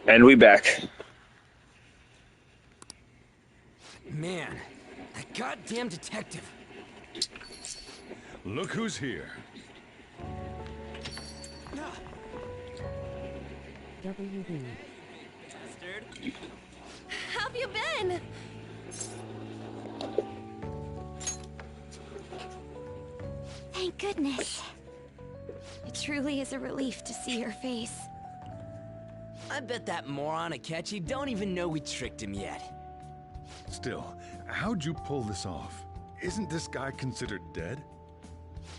And we back. Man, that goddamn detective. Look who's here. WB. scared? How have you been? Thank goodness. It truly is a relief to see your face. I bet that moron Akechi don't even know we tricked him yet. Still, how'd you pull this off? Isn't this guy considered dead?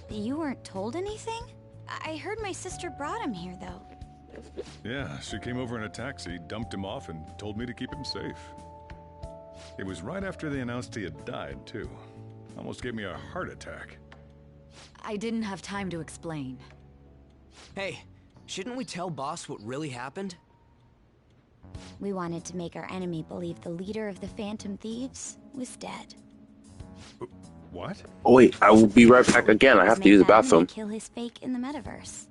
You weren't told anything? I heard my sister brought him here, though. Yeah, she came over in a taxi, dumped him off, and told me to keep him safe. It was right after they announced he had died, too. Almost gave me a heart attack. I didn't have time to explain. Hey, shouldn't we tell Boss what really happened? We wanted to make our enemy believe the leader of the Phantom Thieves was dead. What? Oh wait, I will be right back again. I have to use the bathroom. Kill his fake in the metaverse.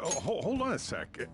Hold on a sec.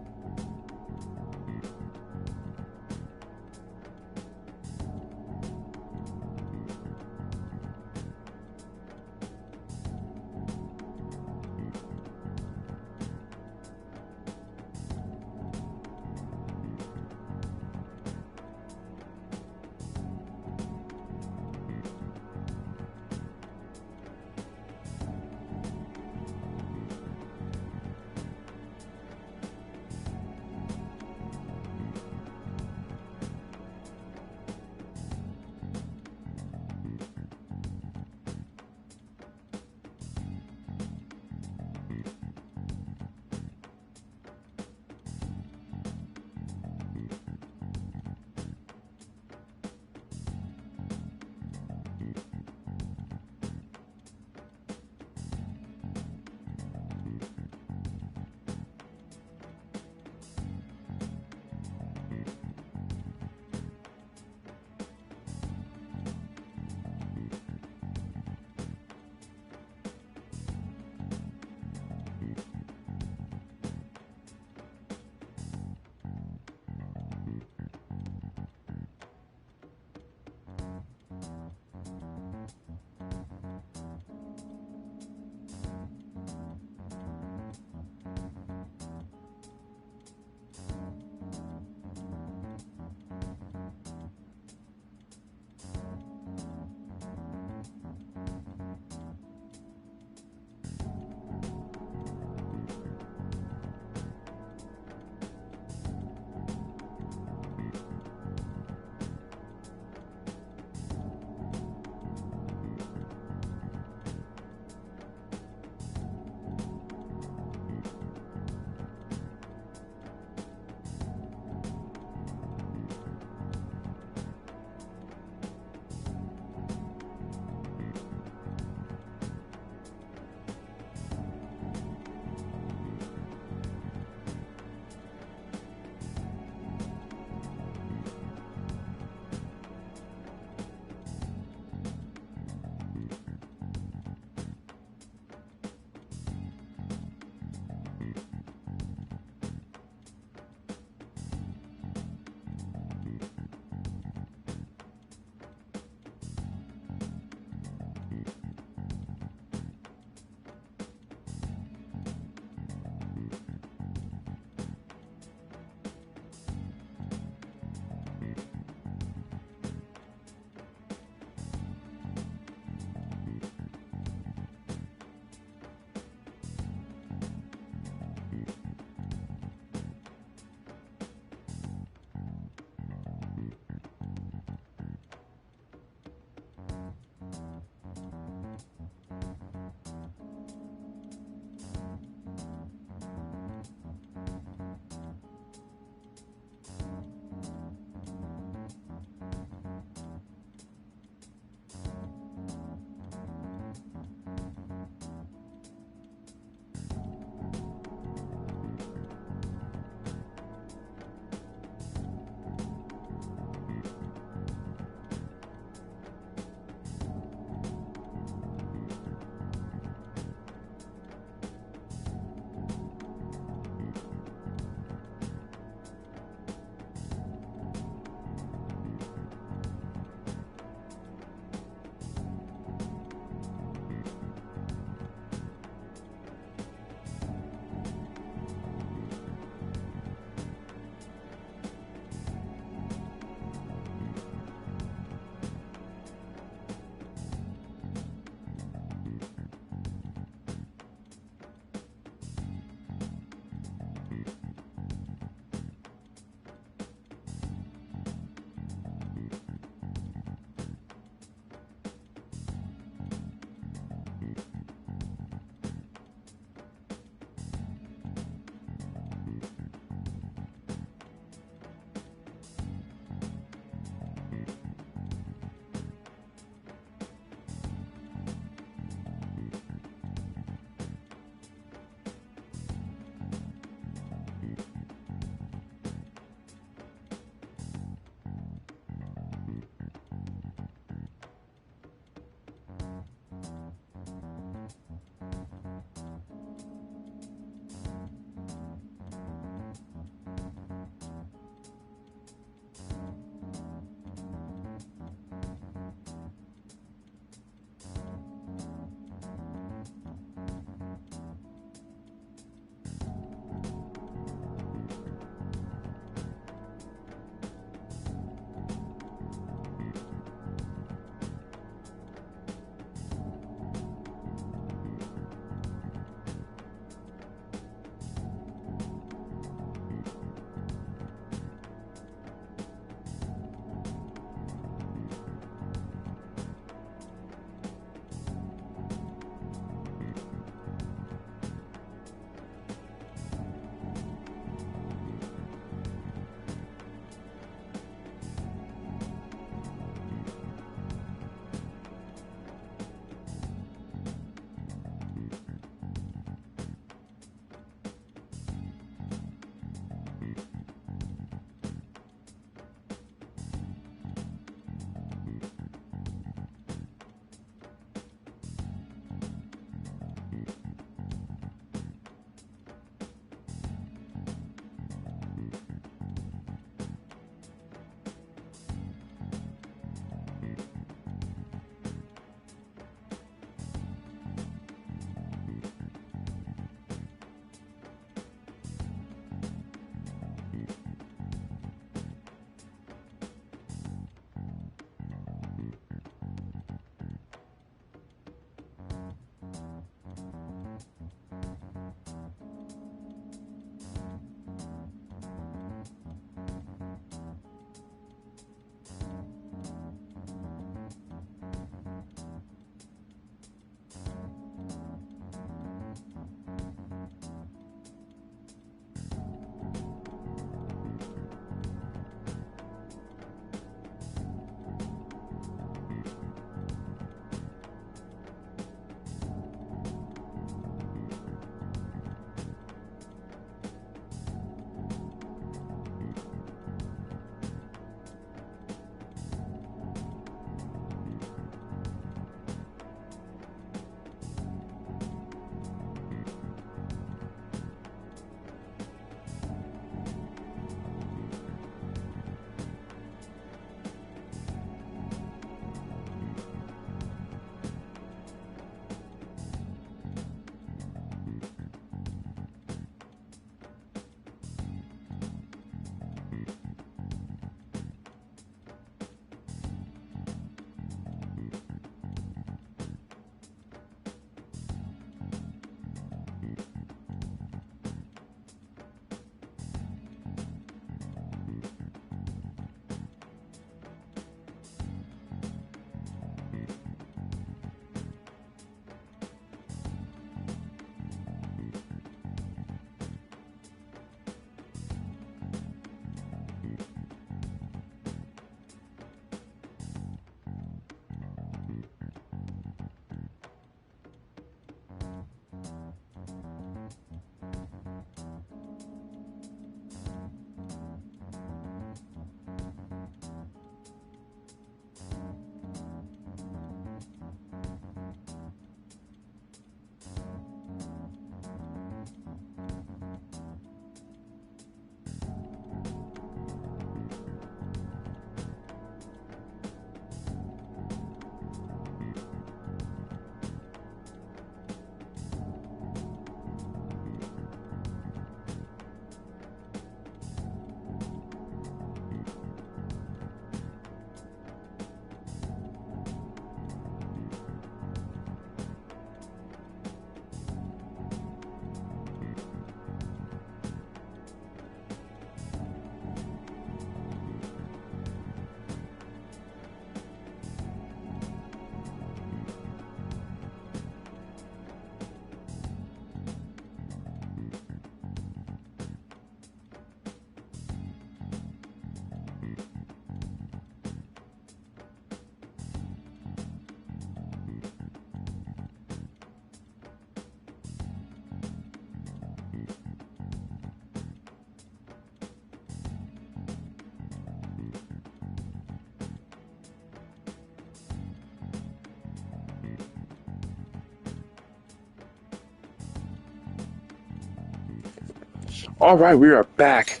All right, we are back.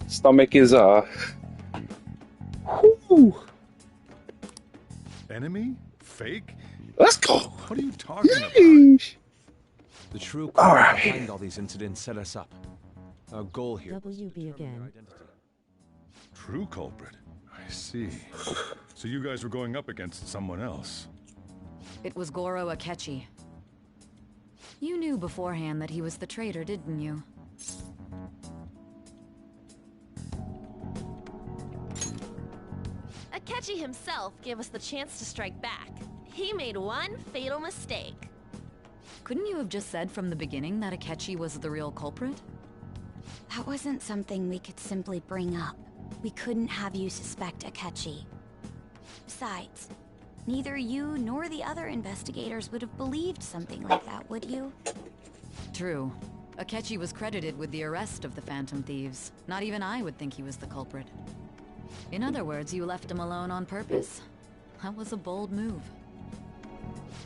Stomach is whew. Enemy? Fake? Let's go. What are you talking about? The true All culprit right. behind all these incidents set us up. Our goal here was to WB determine again. their identity. True culprit. I see. So you guys were going up against someone else. It was Goro Akechi. You knew beforehand that he was the traitor, didn't you? Akechi himself gave us the chance to strike back. He made one fatal mistake. Couldn't you have just said from the beginning that Akechi was the real culprit? That wasn't something we could simply bring up. We couldn't have you suspect Akechi. Besides, neither you nor the other investigators would have believed something like that, would you? True. Akechi was credited with the arrest of the Phantom Thieves. Not even I would think he was the culprit. In other words, you left him alone on purpose. That was a bold move.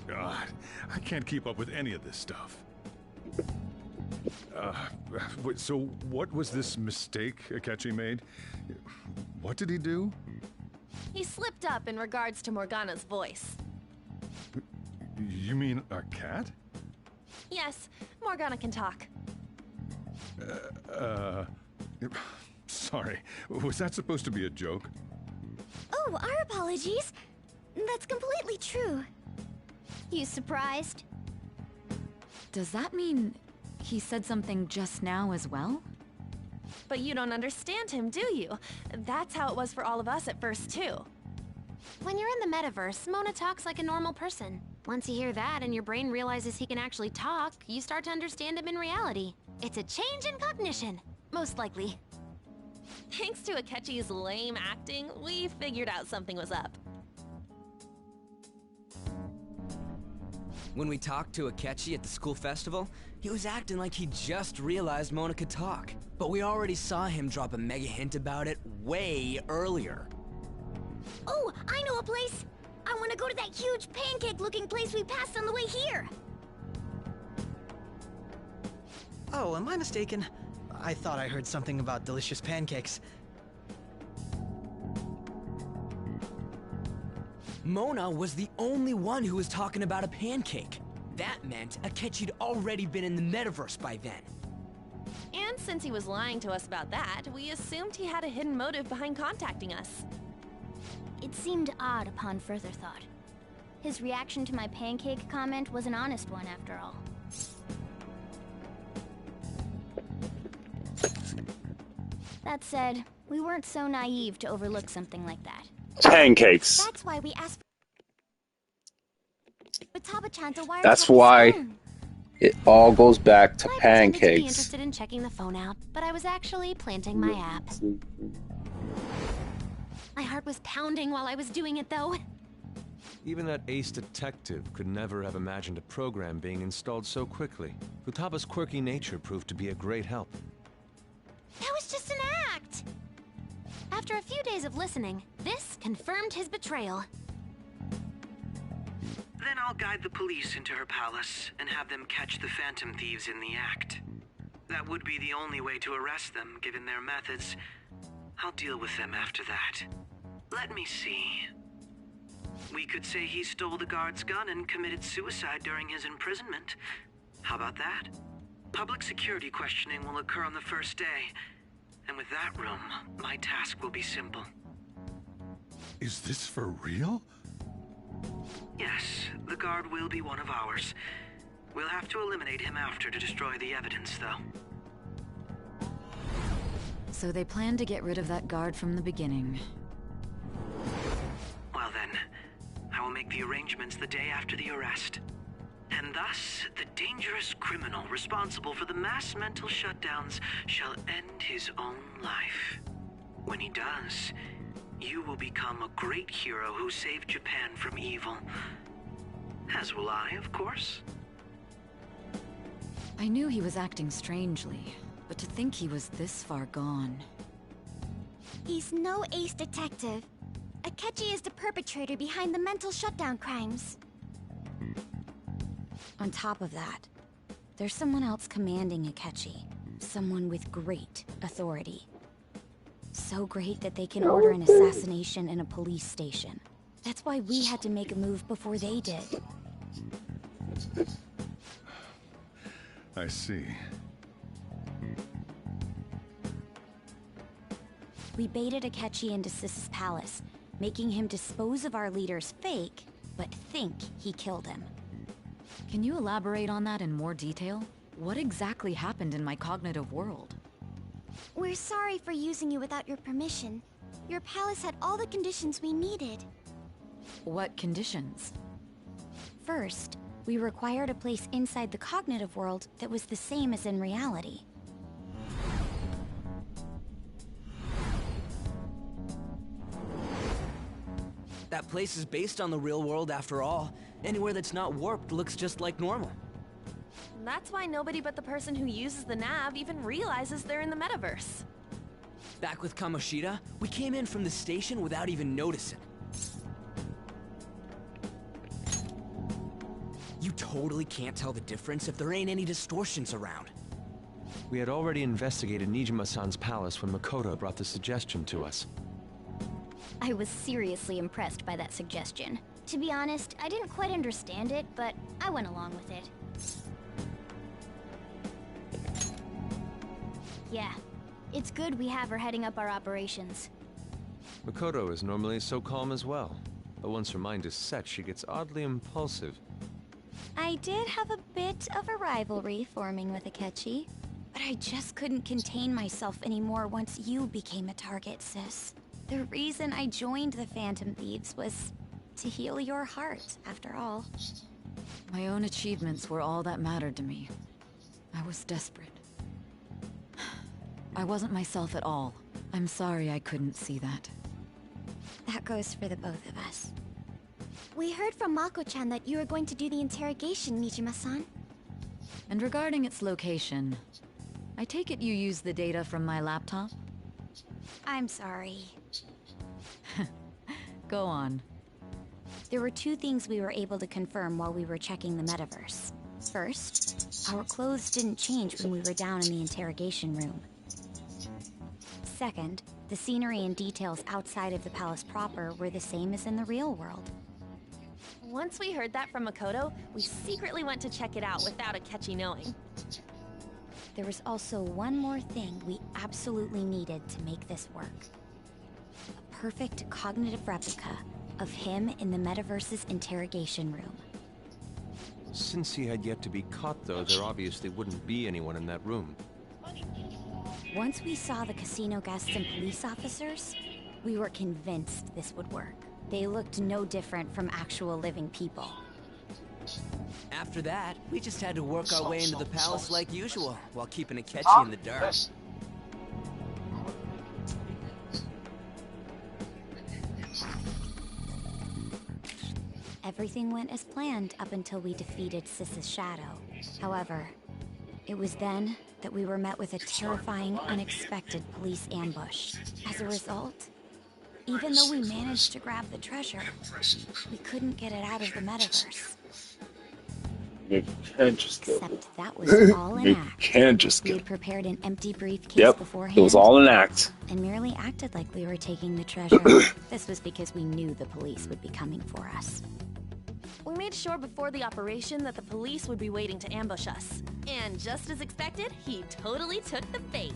God, I can't keep up with any of this stuff. So what was this mistake Akechi made? What did he do? He slipped up in regards to Morgana's voice. You mean a cat? Yes, Morgana can talk. Sorry, was that supposed to be a joke? Oh, our apologies. That's completely true. You surprised? Does that mean he said something just now as well? But you don't understand him, do you? That's how it was for all of us at first, too. When you're in the metaverse, Mona talks like a normal person. Once you hear that and your brain realizes he can actually talk, you start to understand him in reality. It's a change in cognition, most likely. Thanks to Akechi's lame acting, we figured out something was up. When we talked to Akechi at the school festival, he was acting like he just realized Mona could talk. But we already saw him drop a mega hint about it way earlier. Oh, I know a place! I want to go to that huge pancake-looking place we passed on the way here! Oh, am I mistaken? I thought I heard something about delicious pancakes. Mona was the only one who was talking about a pancake. That meant Akechi'd already been in the metaverse by then. And since he was lying to us about that, we assumed he had a hidden motive behind contacting us. It seemed odd upon further thought. His reaction to my pancake comment was an honest one, after all. That said, we weren't so naive to overlook something like that. Pancakes. That's why we asked for Futaba-chan to wire That's tap his why phone. it all goes back to I pretended to be pancakes. interested in checking the phone out, but I was actually planting my app. My heart was pounding while I was doing it, though. Even that ace detective could never have imagined a program being installed so quickly. Futaba's quirky nature proved to be a great help. That was just an act! After a few days of listening, this confirmed his betrayal. Then I'll guide the police into her palace and have them catch the Phantom Thieves in the act. That would be the only way to arrest them, given their methods. I'll deal with them after that. Let me see. We could say he stole the guard's gun and committed suicide during his imprisonment. How about that? Public security questioning will occur on the first day. And with that room, my task will be simple. Is this for real? Yes, the guard will be one of ours. We'll have to eliminate him after to destroy the evidence, though. So they planned to get rid of that guard from the beginning. Well then, I will make the arrangements the day after the arrest. And thus, the dangerous criminal responsible for the mass mental shutdowns shall end his own life. When he does, you will become a great hero who saved Japan from evil. As will I, of course. I knew he was acting strangely, but to think he was this far gone. He's no ace detective. Akechi is the perpetrator behind the mental shutdown crimes. On top of that, there's someone else commanding Akechi. someone with great authority. So great that they can order an assassination in a police station. That's why we had to make a move before they did. I see. We baited Akechi into Sis's palace, making him dispose of our leader's fake, but think he killed him. Can you elaborate on that in more detail? What exactly happened in my cognitive world? We're sorry for using you without your permission. Your palace had all the conditions we needed. What conditions? First, we required a place inside the cognitive world that was the same as in reality. That place is based on the real world after all. Anywhere that's not warped looks just like normal. That's why nobody but the person who uses the nav even realizes they're in the metaverse. Back with Kamoshida, we came in from the station without even noticing. You totally can't tell the difference if there ain't any distortions around. We had already investigated Nijima-san's palace when Makoto brought the suggestion to us. I was seriously impressed by that suggestion. To be honest, I didn't quite understand it, but I went along with it. Yeah, it's good we have her heading up our operations. Makoto is normally so calm as well, but once her mind is set, she gets oddly impulsive. I did have a bit of a rivalry forming with Akechi, but I just couldn't contain myself anymore once you became a target, sis. The reason I joined the Phantom Thieves was to heal your heart, after all. My own achievements were all that mattered to me. I was desperate. I wasn't myself at all. I'm sorry I couldn't see that. That goes for the both of us. We heard from Mako-chan that you were going to do the interrogation, Nijima-san. And regarding its location, I take it you used the data from my laptop? I'm sorry. Go on. There were two things we were able to confirm while we were checking the metaverse. First, our clothes didn't change when we were down in the interrogation room. Second, the scenery and details outside of the palace proper were the same as in the real world. Once we heard that from Makoto, we secretly went to check it out without Akechi knowing. There was also one more thing we absolutely needed to make this work. A perfect cognitive replica of him in the metaverse's interrogation room. Since he had yet to be caught, though, there obviously wouldn't be anyone in that room. Once we saw the casino guests and police officers, we were convinced this would work. They looked no different from actual living people. After that, we just had to work our way into the palace like usual, while keeping Akechi in the dark. Everything went as planned up until we defeated Sis's shadow. However, it was then that we were met with a terrifying, unexpected police ambush. As a result, even though we managed to grab the treasure, we couldn't get it out of the metaverse. You can't just go. Except that was all an act. Can't just We go. had prepared an empty briefcase beforehand. It was all an act. And merely acted like we were taking the treasure. This was because we knew the police would be coming for us. We made sure before the operation that the police would be waiting to ambush us. And just as expected, he totally took the bait.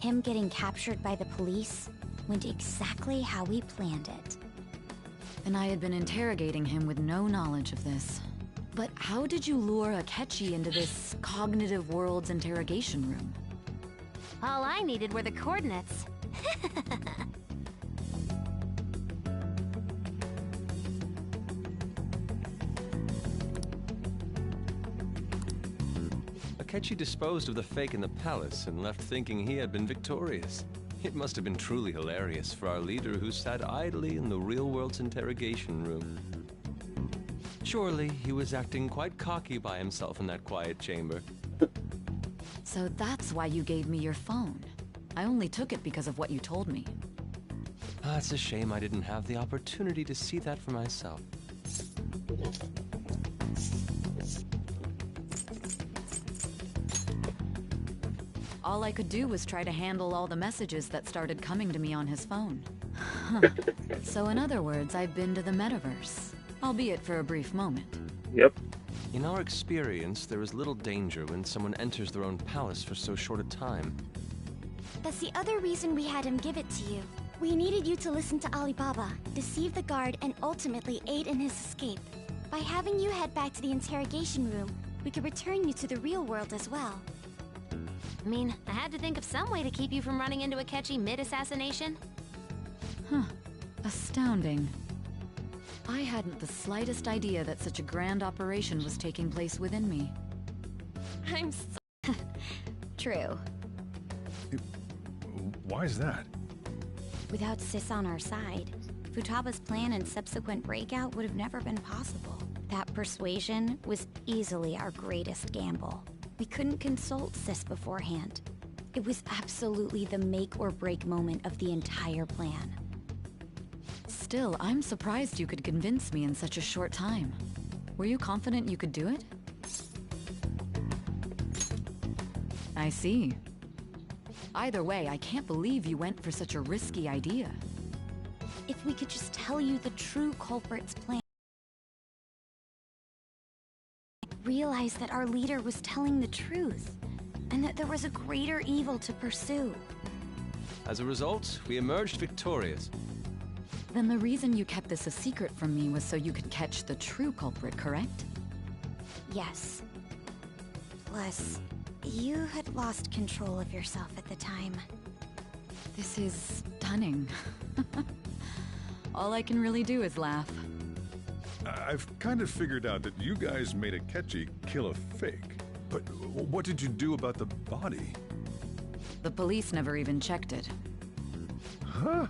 Him getting captured by the police went exactly how we planned it. And I had been interrogating him with no knowledge of this. But how did you lure Akechi into this cognitive world's interrogation room? All I needed were the coordinates. Akechi disposed of the fake in the palace and left thinking he had been victorious. It must have been truly hilarious for our leader who sat idly in the real world's interrogation room. Surely he was acting quite cocky by himself in that quiet chamber. So that's why you gave me your phone. I only took it because of what you told me. It's a shame I didn't have the opportunity to see that for myself. All I could do was try to handle all the messages that started coming to me on his phone. So in other words, I've been to the metaverse, albeit for a brief moment. Yep. In our experience, there is little danger when someone enters their own palace for so short a time. That's the other reason we had him give it to you. We needed you to listen to Alibaba, deceive the guard, and ultimately aid in his escape. By having you head back to the interrogation room, we could return you to the real world as well. I mean, I had to think of some way to keep you from running into Akechi mid-assassination. Huh. Astounding. I hadn't the slightest idea that such a grand operation was taking place within me. I'm so... True. Why is that? Without Sis on our side, Futaba's plan and subsequent breakout would have never been possible. That persuasion was easily our greatest gamble. We couldn't consult Sis beforehand. It was absolutely the make or break moment of the entire plan. Still, I'm surprised you could convince me in such a short time. Were you confident you could do it? I see. Either way, I can't believe you went for such a risky idea. If we could just tell you the true culprit's plan. Realize that our leader was telling the truth, and that there was a greater evil to pursue. As a result, we emerged victorious. Then the reason you kept this a secret from me was so you could catch the true culprit, correct? Yes. Plus, you had lost control of yourself at the time. This is stunning. All I can really do is laugh. I've kind of figured out that you guys made Akechi kill a fake. But what did you do about the body? The police never even checked it. Huh?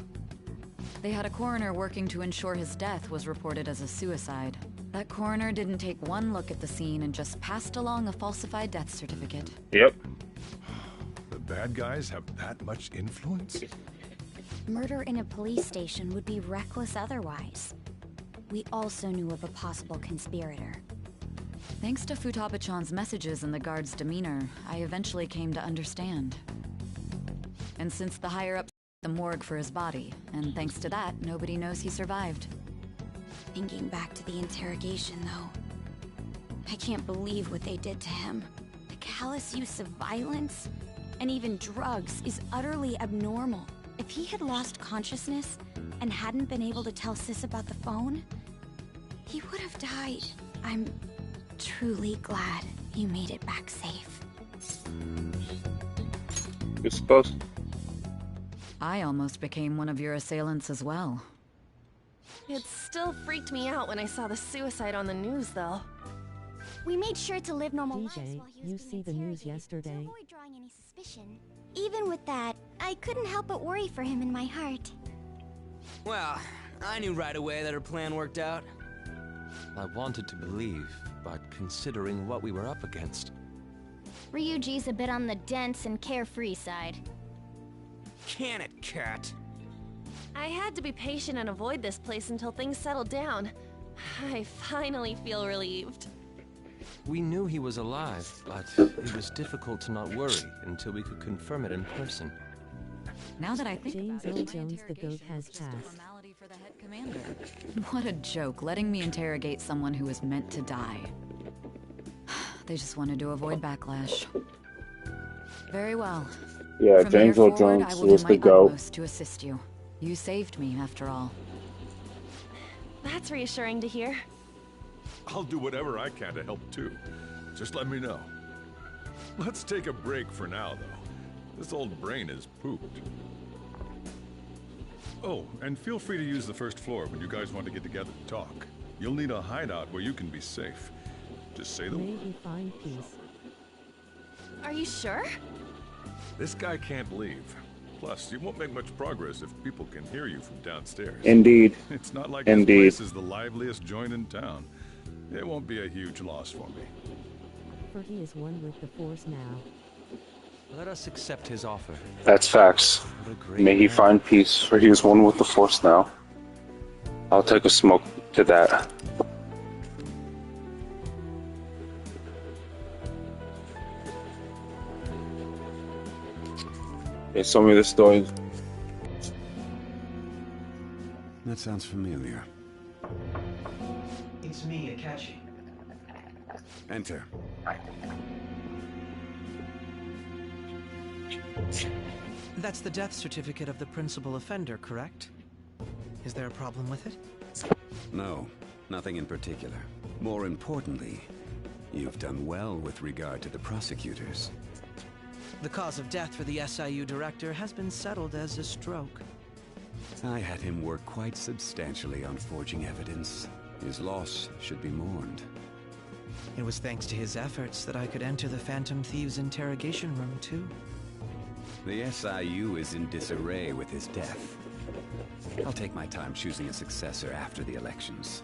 They had a coroner working to ensure his death was reported as a suicide. That coroner didn't take one look at the scene and just passed along a falsified death certificate. Yep. The bad guys have that much influence? Murder in a police station would be reckless otherwise. We also knew of a possible conspirator. Thanks to Futaba-chan's messages and the guard's demeanor, I eventually came to understand. And since the higher-ups the morgue for his body, and thanks to that, nobody knows he survived. Thinking back to the interrogation, though, I can't believe what they did to him. The callous use of violence, and even drugs, is utterly abnormal. If he had lost consciousness, and hadn't been able to tell Sis about the phone, he would have died. I'm truly glad you made it back safe. You're supposed. I almost became one of your assailants as well. It still freaked me out when I saw the suicide on the news, though. We made sure to live normal lives DJ, while he was you being see the news interrogated yesterday? to avoid drawing any suspicion. Even with that, I couldn't help but worry for him in my heart. Well, I knew right away that her plan worked out. I wanted to believe, but considering what we were up against... Ryuji's a bit on the dense and carefree side. Can it, Cat? I had to be patient and avoid this place until things settled down. I finally feel relieved. We knew he was alive, but it was difficult to not worry until we could confirm it in person. Now that I think James about Earl it, my Jones, the goat, interrogation has was just a passed. formality for the head commander. What a joke, letting me interrogate someone who was meant to die. They just wanted to avoid backlash. Very well. Yeah, From James here Earl forward, Jones I will was do the my goat. utmost to assist you. You saved me, after all. That's reassuring to hear. I'll do whatever I can to help too. Just let me know. Let's take a break for now, though. This old brain is pooped. Oh, and feel free to use the first floor when you guys want to get together to talk. You'll need a hideout where you can be safe. Just say the May word. he find peace. Are you sure? This guy can't leave. Plus, you won't make much progress if people can hear you from downstairs. Indeed. It's not like Indeed. this place is the liveliest joint in town. It won't be a huge loss for me. For he is one with the Force now. Let us accept his offer. That's facts. What a great May he man. find peace, for he is one with the Force now. I'll take a smoke to that. They told me the story. That sounds familiar. It's me, Akechi. Enter. That's the death certificate of the principal offender, correct? Is there a problem with it? No, nothing in particular. More importantly, you've done well with regard to the prosecutors. The cause of death for the SIU director has been settled as a stroke. I had him work quite substantially on forging evidence. His loss should be mourned. It was thanks to his efforts that I could enter the Phantom Thieves' interrogation room, too. The SIU is in disarray with his death. I'll take my time choosing a successor after the elections.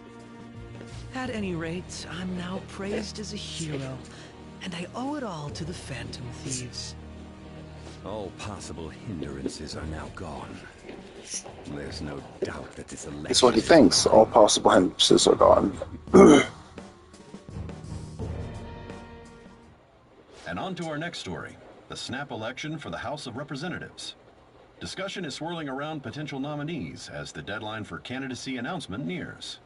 At any rate, I'm now praised as a hero, and I owe it all to the Phantom Thieves. All possible hindrances are now gone. There's no doubt that this election... That's what he thinks. All possible hindrances are gone. And on to our next story, the snap election for the House of Representatives. Discussion is swirling around potential nominees as the deadline for candidacy announcement nears.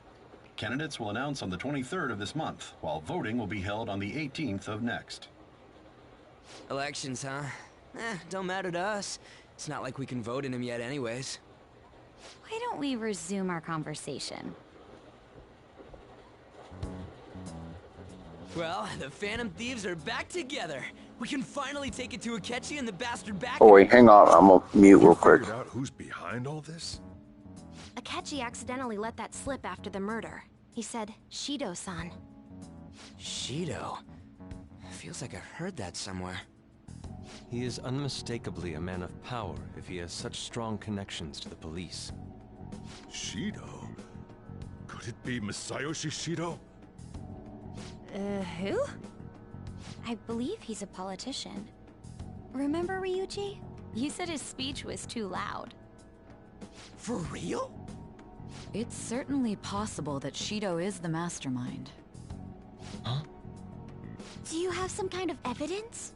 Candidates will announce on the 23rd of this month, while voting will be held on the 18th of next. Elections, huh? Don't matter to us. It's not like we can vote in them yet anyways. Why don't we resume our conversation? Well, the Phantom Thieves are back together. We can finally take it to Akechi and the bastard back. Oh wait, hang on. I'm gonna mute real quick. Figured out who's behind all this? Akechi accidentally let that slip after the murder. He said, Shido-san. Shido? Feels like I've heard that somewhere. He is unmistakably a man of power if he has such strong connections to the police. Shido? Could it be Masayoshi Shido? Who? I believe he's a politician. Remember, Ryuji? You said his speech was too loud. For real? It's certainly possible that Shido is the mastermind. Huh? Do you have some kind of evidence?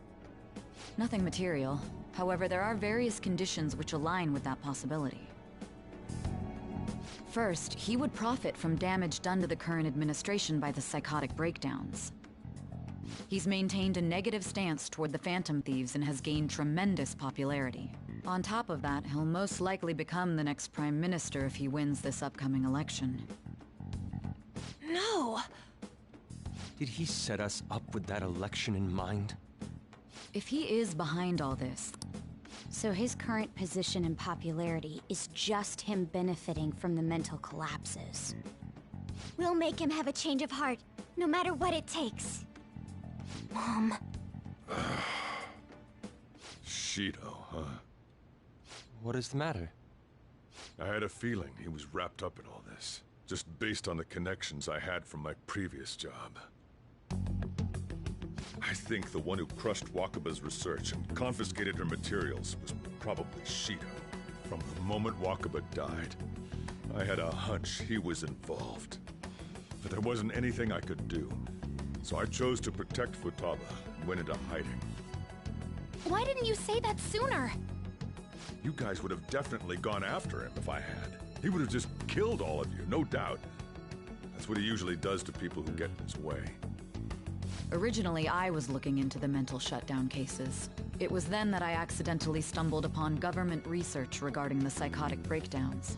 Nothing material. However, there are various conditions which align with that possibility. First, he would profit from damage done to the current administration by the psychotic breakdowns. He's maintained a negative stance toward the Phantom Thieves and has gained tremendous popularity. On top of that, he'll most likely become the next Prime Minister if he wins this upcoming election. No! Did he set us up with that election in mind? If he is behind all this... So his current position and popularity is just him benefiting from the mental collapses. We'll make him have a change of heart, no matter what it takes. Mom. Shido, huh? What is the matter? I had a feeling he was wrapped up in all this, just based on the connections I had from my previous job. I think the one who crushed Wakaba's research and confiscated her materials was probably Shido. From the moment Wakaba died, I had a hunch he was involved. But there wasn't anything I could do. So I chose to protect Futaba and went into hiding. Why didn't you say that sooner? You guys would have definitely gone after him if I had. He would have just killed all of you, no doubt. That's what he usually does to people who get in his way. Originally, I was looking into the mental shutdown cases. It was then that I accidentally stumbled upon government research regarding the psychotic breakdowns.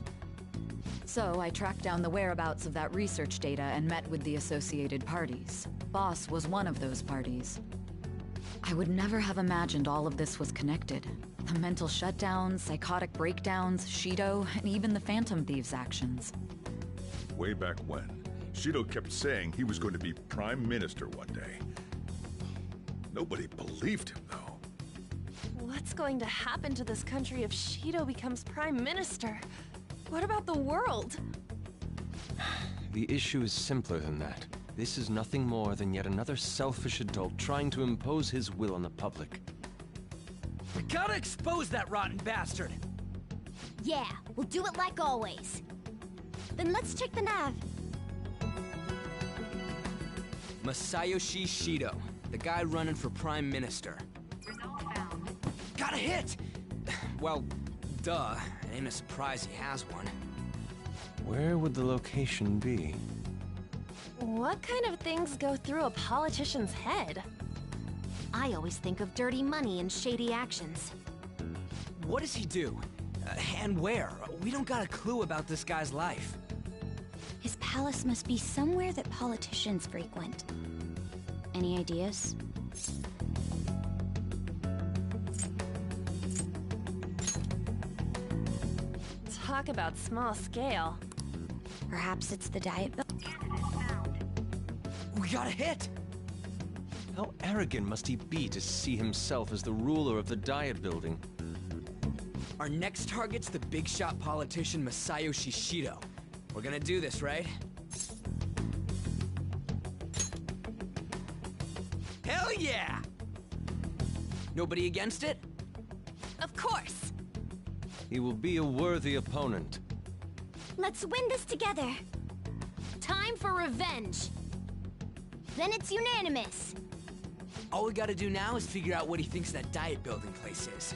So I tracked down the whereabouts of that research data and met with the associated parties. Boss was one of those parties. I would never have imagined all of this was connected. The mental shutdowns, psychotic breakdowns, Shido, and even the Phantom Thieves' actions. Way back when, Shido kept saying he was going to be Prime Minister one day. Nobody believed him, though. What's going to happen to this country if Shido becomes Prime Minister? What about the world? The issue is simpler than that. This is nothing more than yet another selfish adult trying to impose his will on the public. We gotta expose that rotten bastard! Yeah, we'll do it like always. Then let's check the nav. Masayoshi Shido, the guy running for Prime Minister. Result found. Got a hit! Well, duh. It ain't a surprise he has one. Where would the location be? What kind of things go through a politician's head? I always think of dirty money and shady actions. What does he do? And where? We don't got a clue about this guy's life. His palace must be somewhere that politicians frequent. Any ideas? Talk about small scale. Perhaps it's the diet building. We got a hit! How arrogant must he be to see himself as the ruler of the Diet Building? Our next target's the big shot politician Masayoshi Shido. We're gonna do this, right? Hell yeah! Nobody against it? Of course! He will be a worthy opponent. Let's win this together. Time for revenge. Then it's unanimous. All we gotta do now is figure out what he thinks that diet building place is.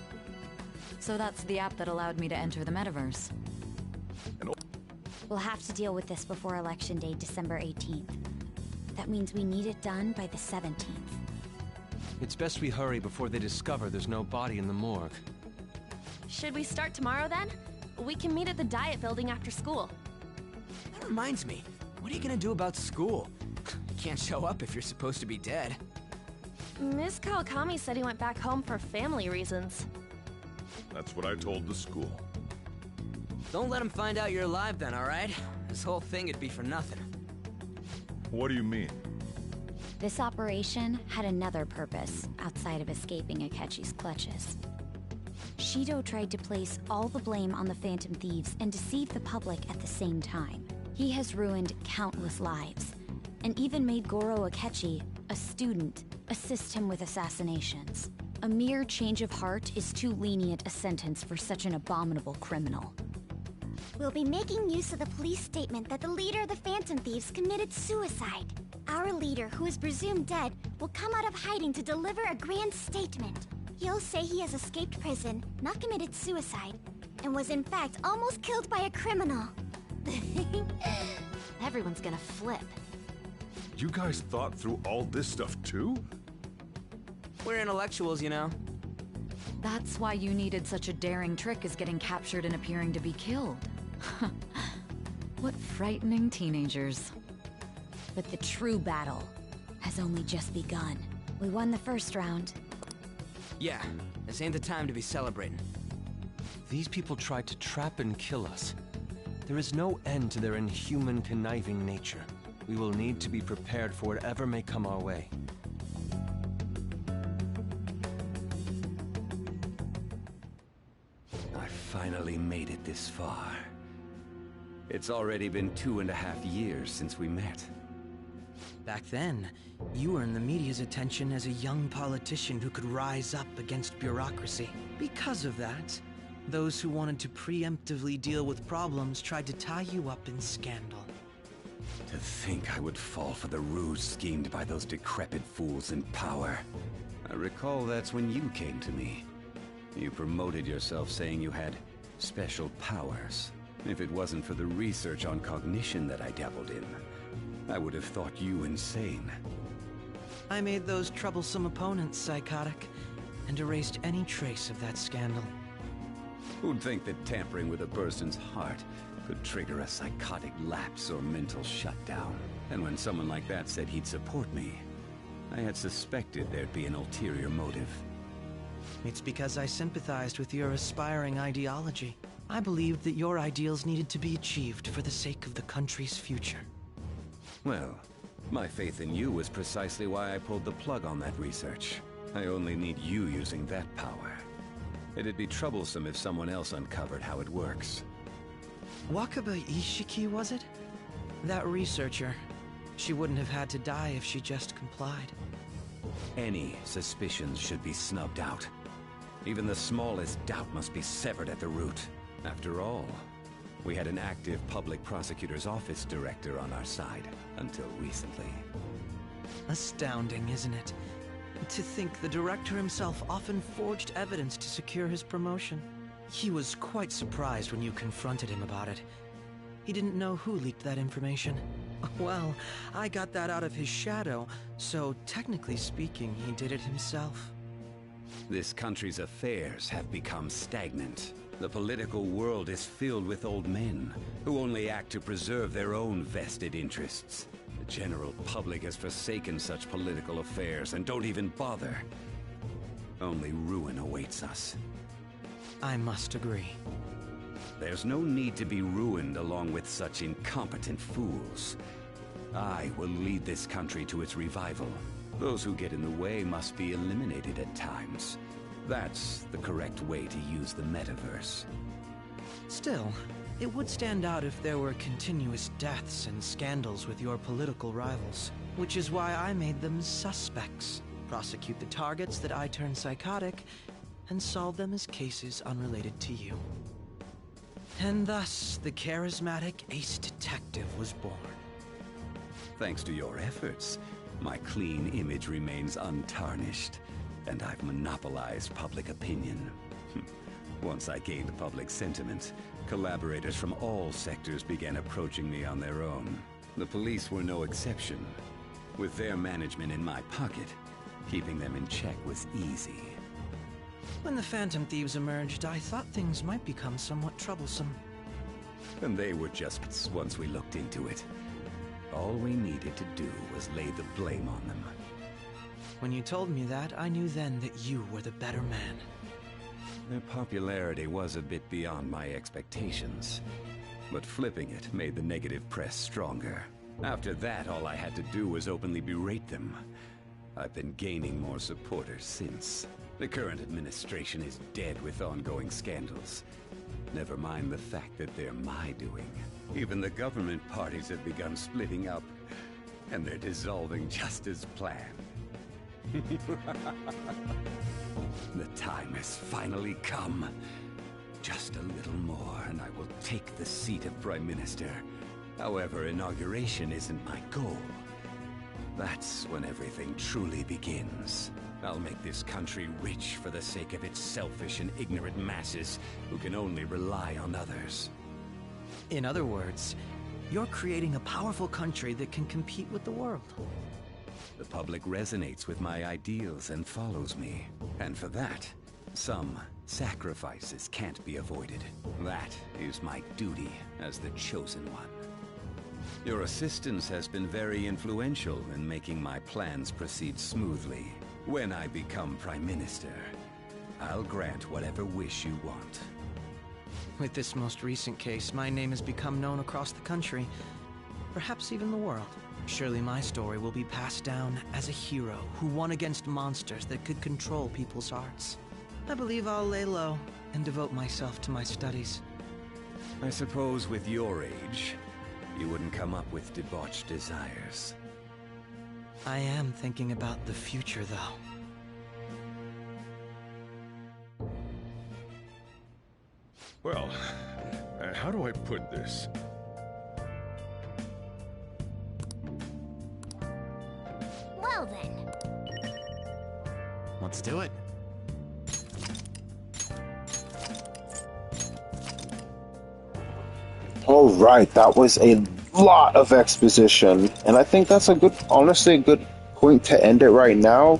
So that's the app that allowed me to enter the metaverse. We'll have to deal with this before Election Day, December 18th. That means we need it done by the 17th. It's best we hurry before they discover there's no body in the morgue. Should we start tomorrow then? We can meet at the Diet Building after school. That reminds me, what are you gonna do about school? You can't show up if you're supposed to be dead. Miss Kawakami said he went back home for family reasons. That's what I told the school. Don't let him find out you're alive then, alright? This whole thing would be for nothing. What do you mean? This operation had another purpose outside of escaping Akechi's clutches. Shido tried to place all the blame on the Phantom Thieves and deceive the public at the same time. He has ruined countless lives, and even made Goro Akechi, a student, assist him with assassinations. A mere change of heart is too lenient a sentence for such an abominable criminal. We'll be making use of the police statement that the leader of the Phantom Thieves committed suicide. Our leader, who is presumed dead, will come out of hiding to deliver a grand statement. He'll say he has escaped prison, not committed suicide, and was in fact almost killed by a criminal. Everyone's gonna flip. You guys thought through all this stuff too? We're intellectuals, you know. That's why you needed such a daring trick as getting captured and appearing to be killed. What frightening teenagers. But the true battle has only just begun. We won the first round. Yeah, this ain't the time to be celebrating. These people tried to trap and kill us. There is no end to their inhuman, conniving nature. We will need to be prepared for whatever may come our way. I finally made it this far. It's already been 2.5 years since we met. Back then, you earned the media's attention as a young politician who could rise up against bureaucracy. Because of that, those who wanted to preemptively deal with problems tried to tie you up in scandal. To think I would fall for the ruse schemed by those decrepit fools in power. I recall that's when you came to me. You promoted yourself saying you had special powers. If it wasn't for the research on cognition that I dabbled in, I would have thought you insane. I made those troublesome opponents psychotic, and erased any trace of that scandal. Who'd think that tampering with a person's heart could trigger a psychotic lapse or mental shutdown? And when someone like that said he'd support me, I had suspected there'd be an ulterior motive. It's because I sympathized with your aspiring ideology. I believed that your ideals needed to be achieved for the sake of the country's future. Well, my faith in you was precisely why I pulled the plug on that research. I only need you using that power. It'd be troublesome if someone else uncovered how it works. Wakaba Ishiki, was it? That researcher. She wouldn't have had to die if she just complied. Any suspicions should be snubbed out. Even the smallest doubt must be severed at the root. After all, we had an active public prosecutor's office director on our side, until recently. Astounding, isn't it? To think the director himself often forged evidence to secure his promotion. He was quite surprised when you confronted him about it. He didn't know who leaked that information. Well, I got that out of his shadow, so technically speaking, he did it himself. This country's affairs have become stagnant. The political world is filled with old men who only act to preserve their own vested interests. The general public has forsaken such political affairs and don't even bother. Only ruin awaits us. I must agree. There's no need to be ruined along with such incompetent fools. I will lead this country to its revival. Those who get in the way must be eliminated at times. That's the correct way to use the metaverse. Still, it would stand out if there were continuous deaths and scandals with your political rivals, which is why I made them suspects. Prosecute the targets that I turn psychotic, and solve them as cases unrelated to you. And thus, the charismatic ace detective was born. Thanks to your efforts, my clean image remains untarnished, and I've monopolized public opinion. Once I gained public sentiment, collaborators from all sectors began approaching me on their own. The police were no exception. With their management in my pocket, keeping them in check was easy. When the Phantom Thieves emerged, I thought things might become somewhat troublesome. And they were just once we looked into it. All we needed to do was lay the blame on them. When you told me that, I knew then that you were the better man. Their popularity was a bit beyond my expectations, but flipping it made the negative press stronger. After that, all I had to do was openly berate them. I've been gaining more supporters since. The current administration is dead with ongoing scandals. Never mind the fact that they're my doing. Even the government parties have begun splitting up, and they're dissolving just as planned. The time has finally come. Just a little more, and I will take the seat of Prime Minister. However, inauguration isn't my goal. That's when everything truly begins. I'll make this country rich for the sake of its selfish and ignorant masses who can only rely on others. In other words, you're creating a powerful country that can compete with the world. The public resonates with my ideals and follows me. And for that, some sacrifices can't be avoided. That is my duty as the chosen one. Your assistance has been very influential in making my plans proceed smoothly. When I become Prime Minister, I'll grant whatever wish you want. With this most recent case, my name has become known across the country, perhaps even the world. Surely my story will be passed down as a hero who won against monsters that could control people's hearts. I believe I'll lay low and devote myself to my studies. I suppose with your age, you wouldn't come up with debauched desires. I am thinking about the future, though. Well, how do I put this? Well then. Let's do it. All right, that was a lot of exposition, and I think that's a good, honestly, a good point to end it right now.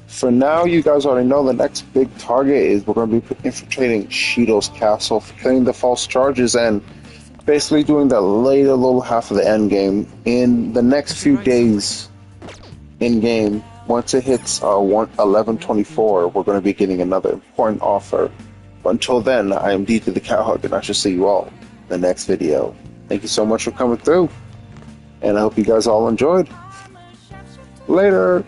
For now, you guys already know the next big target is we're going to be infiltrating Shido's castle, killing the false charges, and basically doing the later little half of the end game. In the next few days in game, once it hits 11:24, we're going to be getting another important offer. But until then, I am D to the Cat Hug, and I shall see you all in the next video. Thank you so much for coming through, and I hope you guys all enjoyed. Later!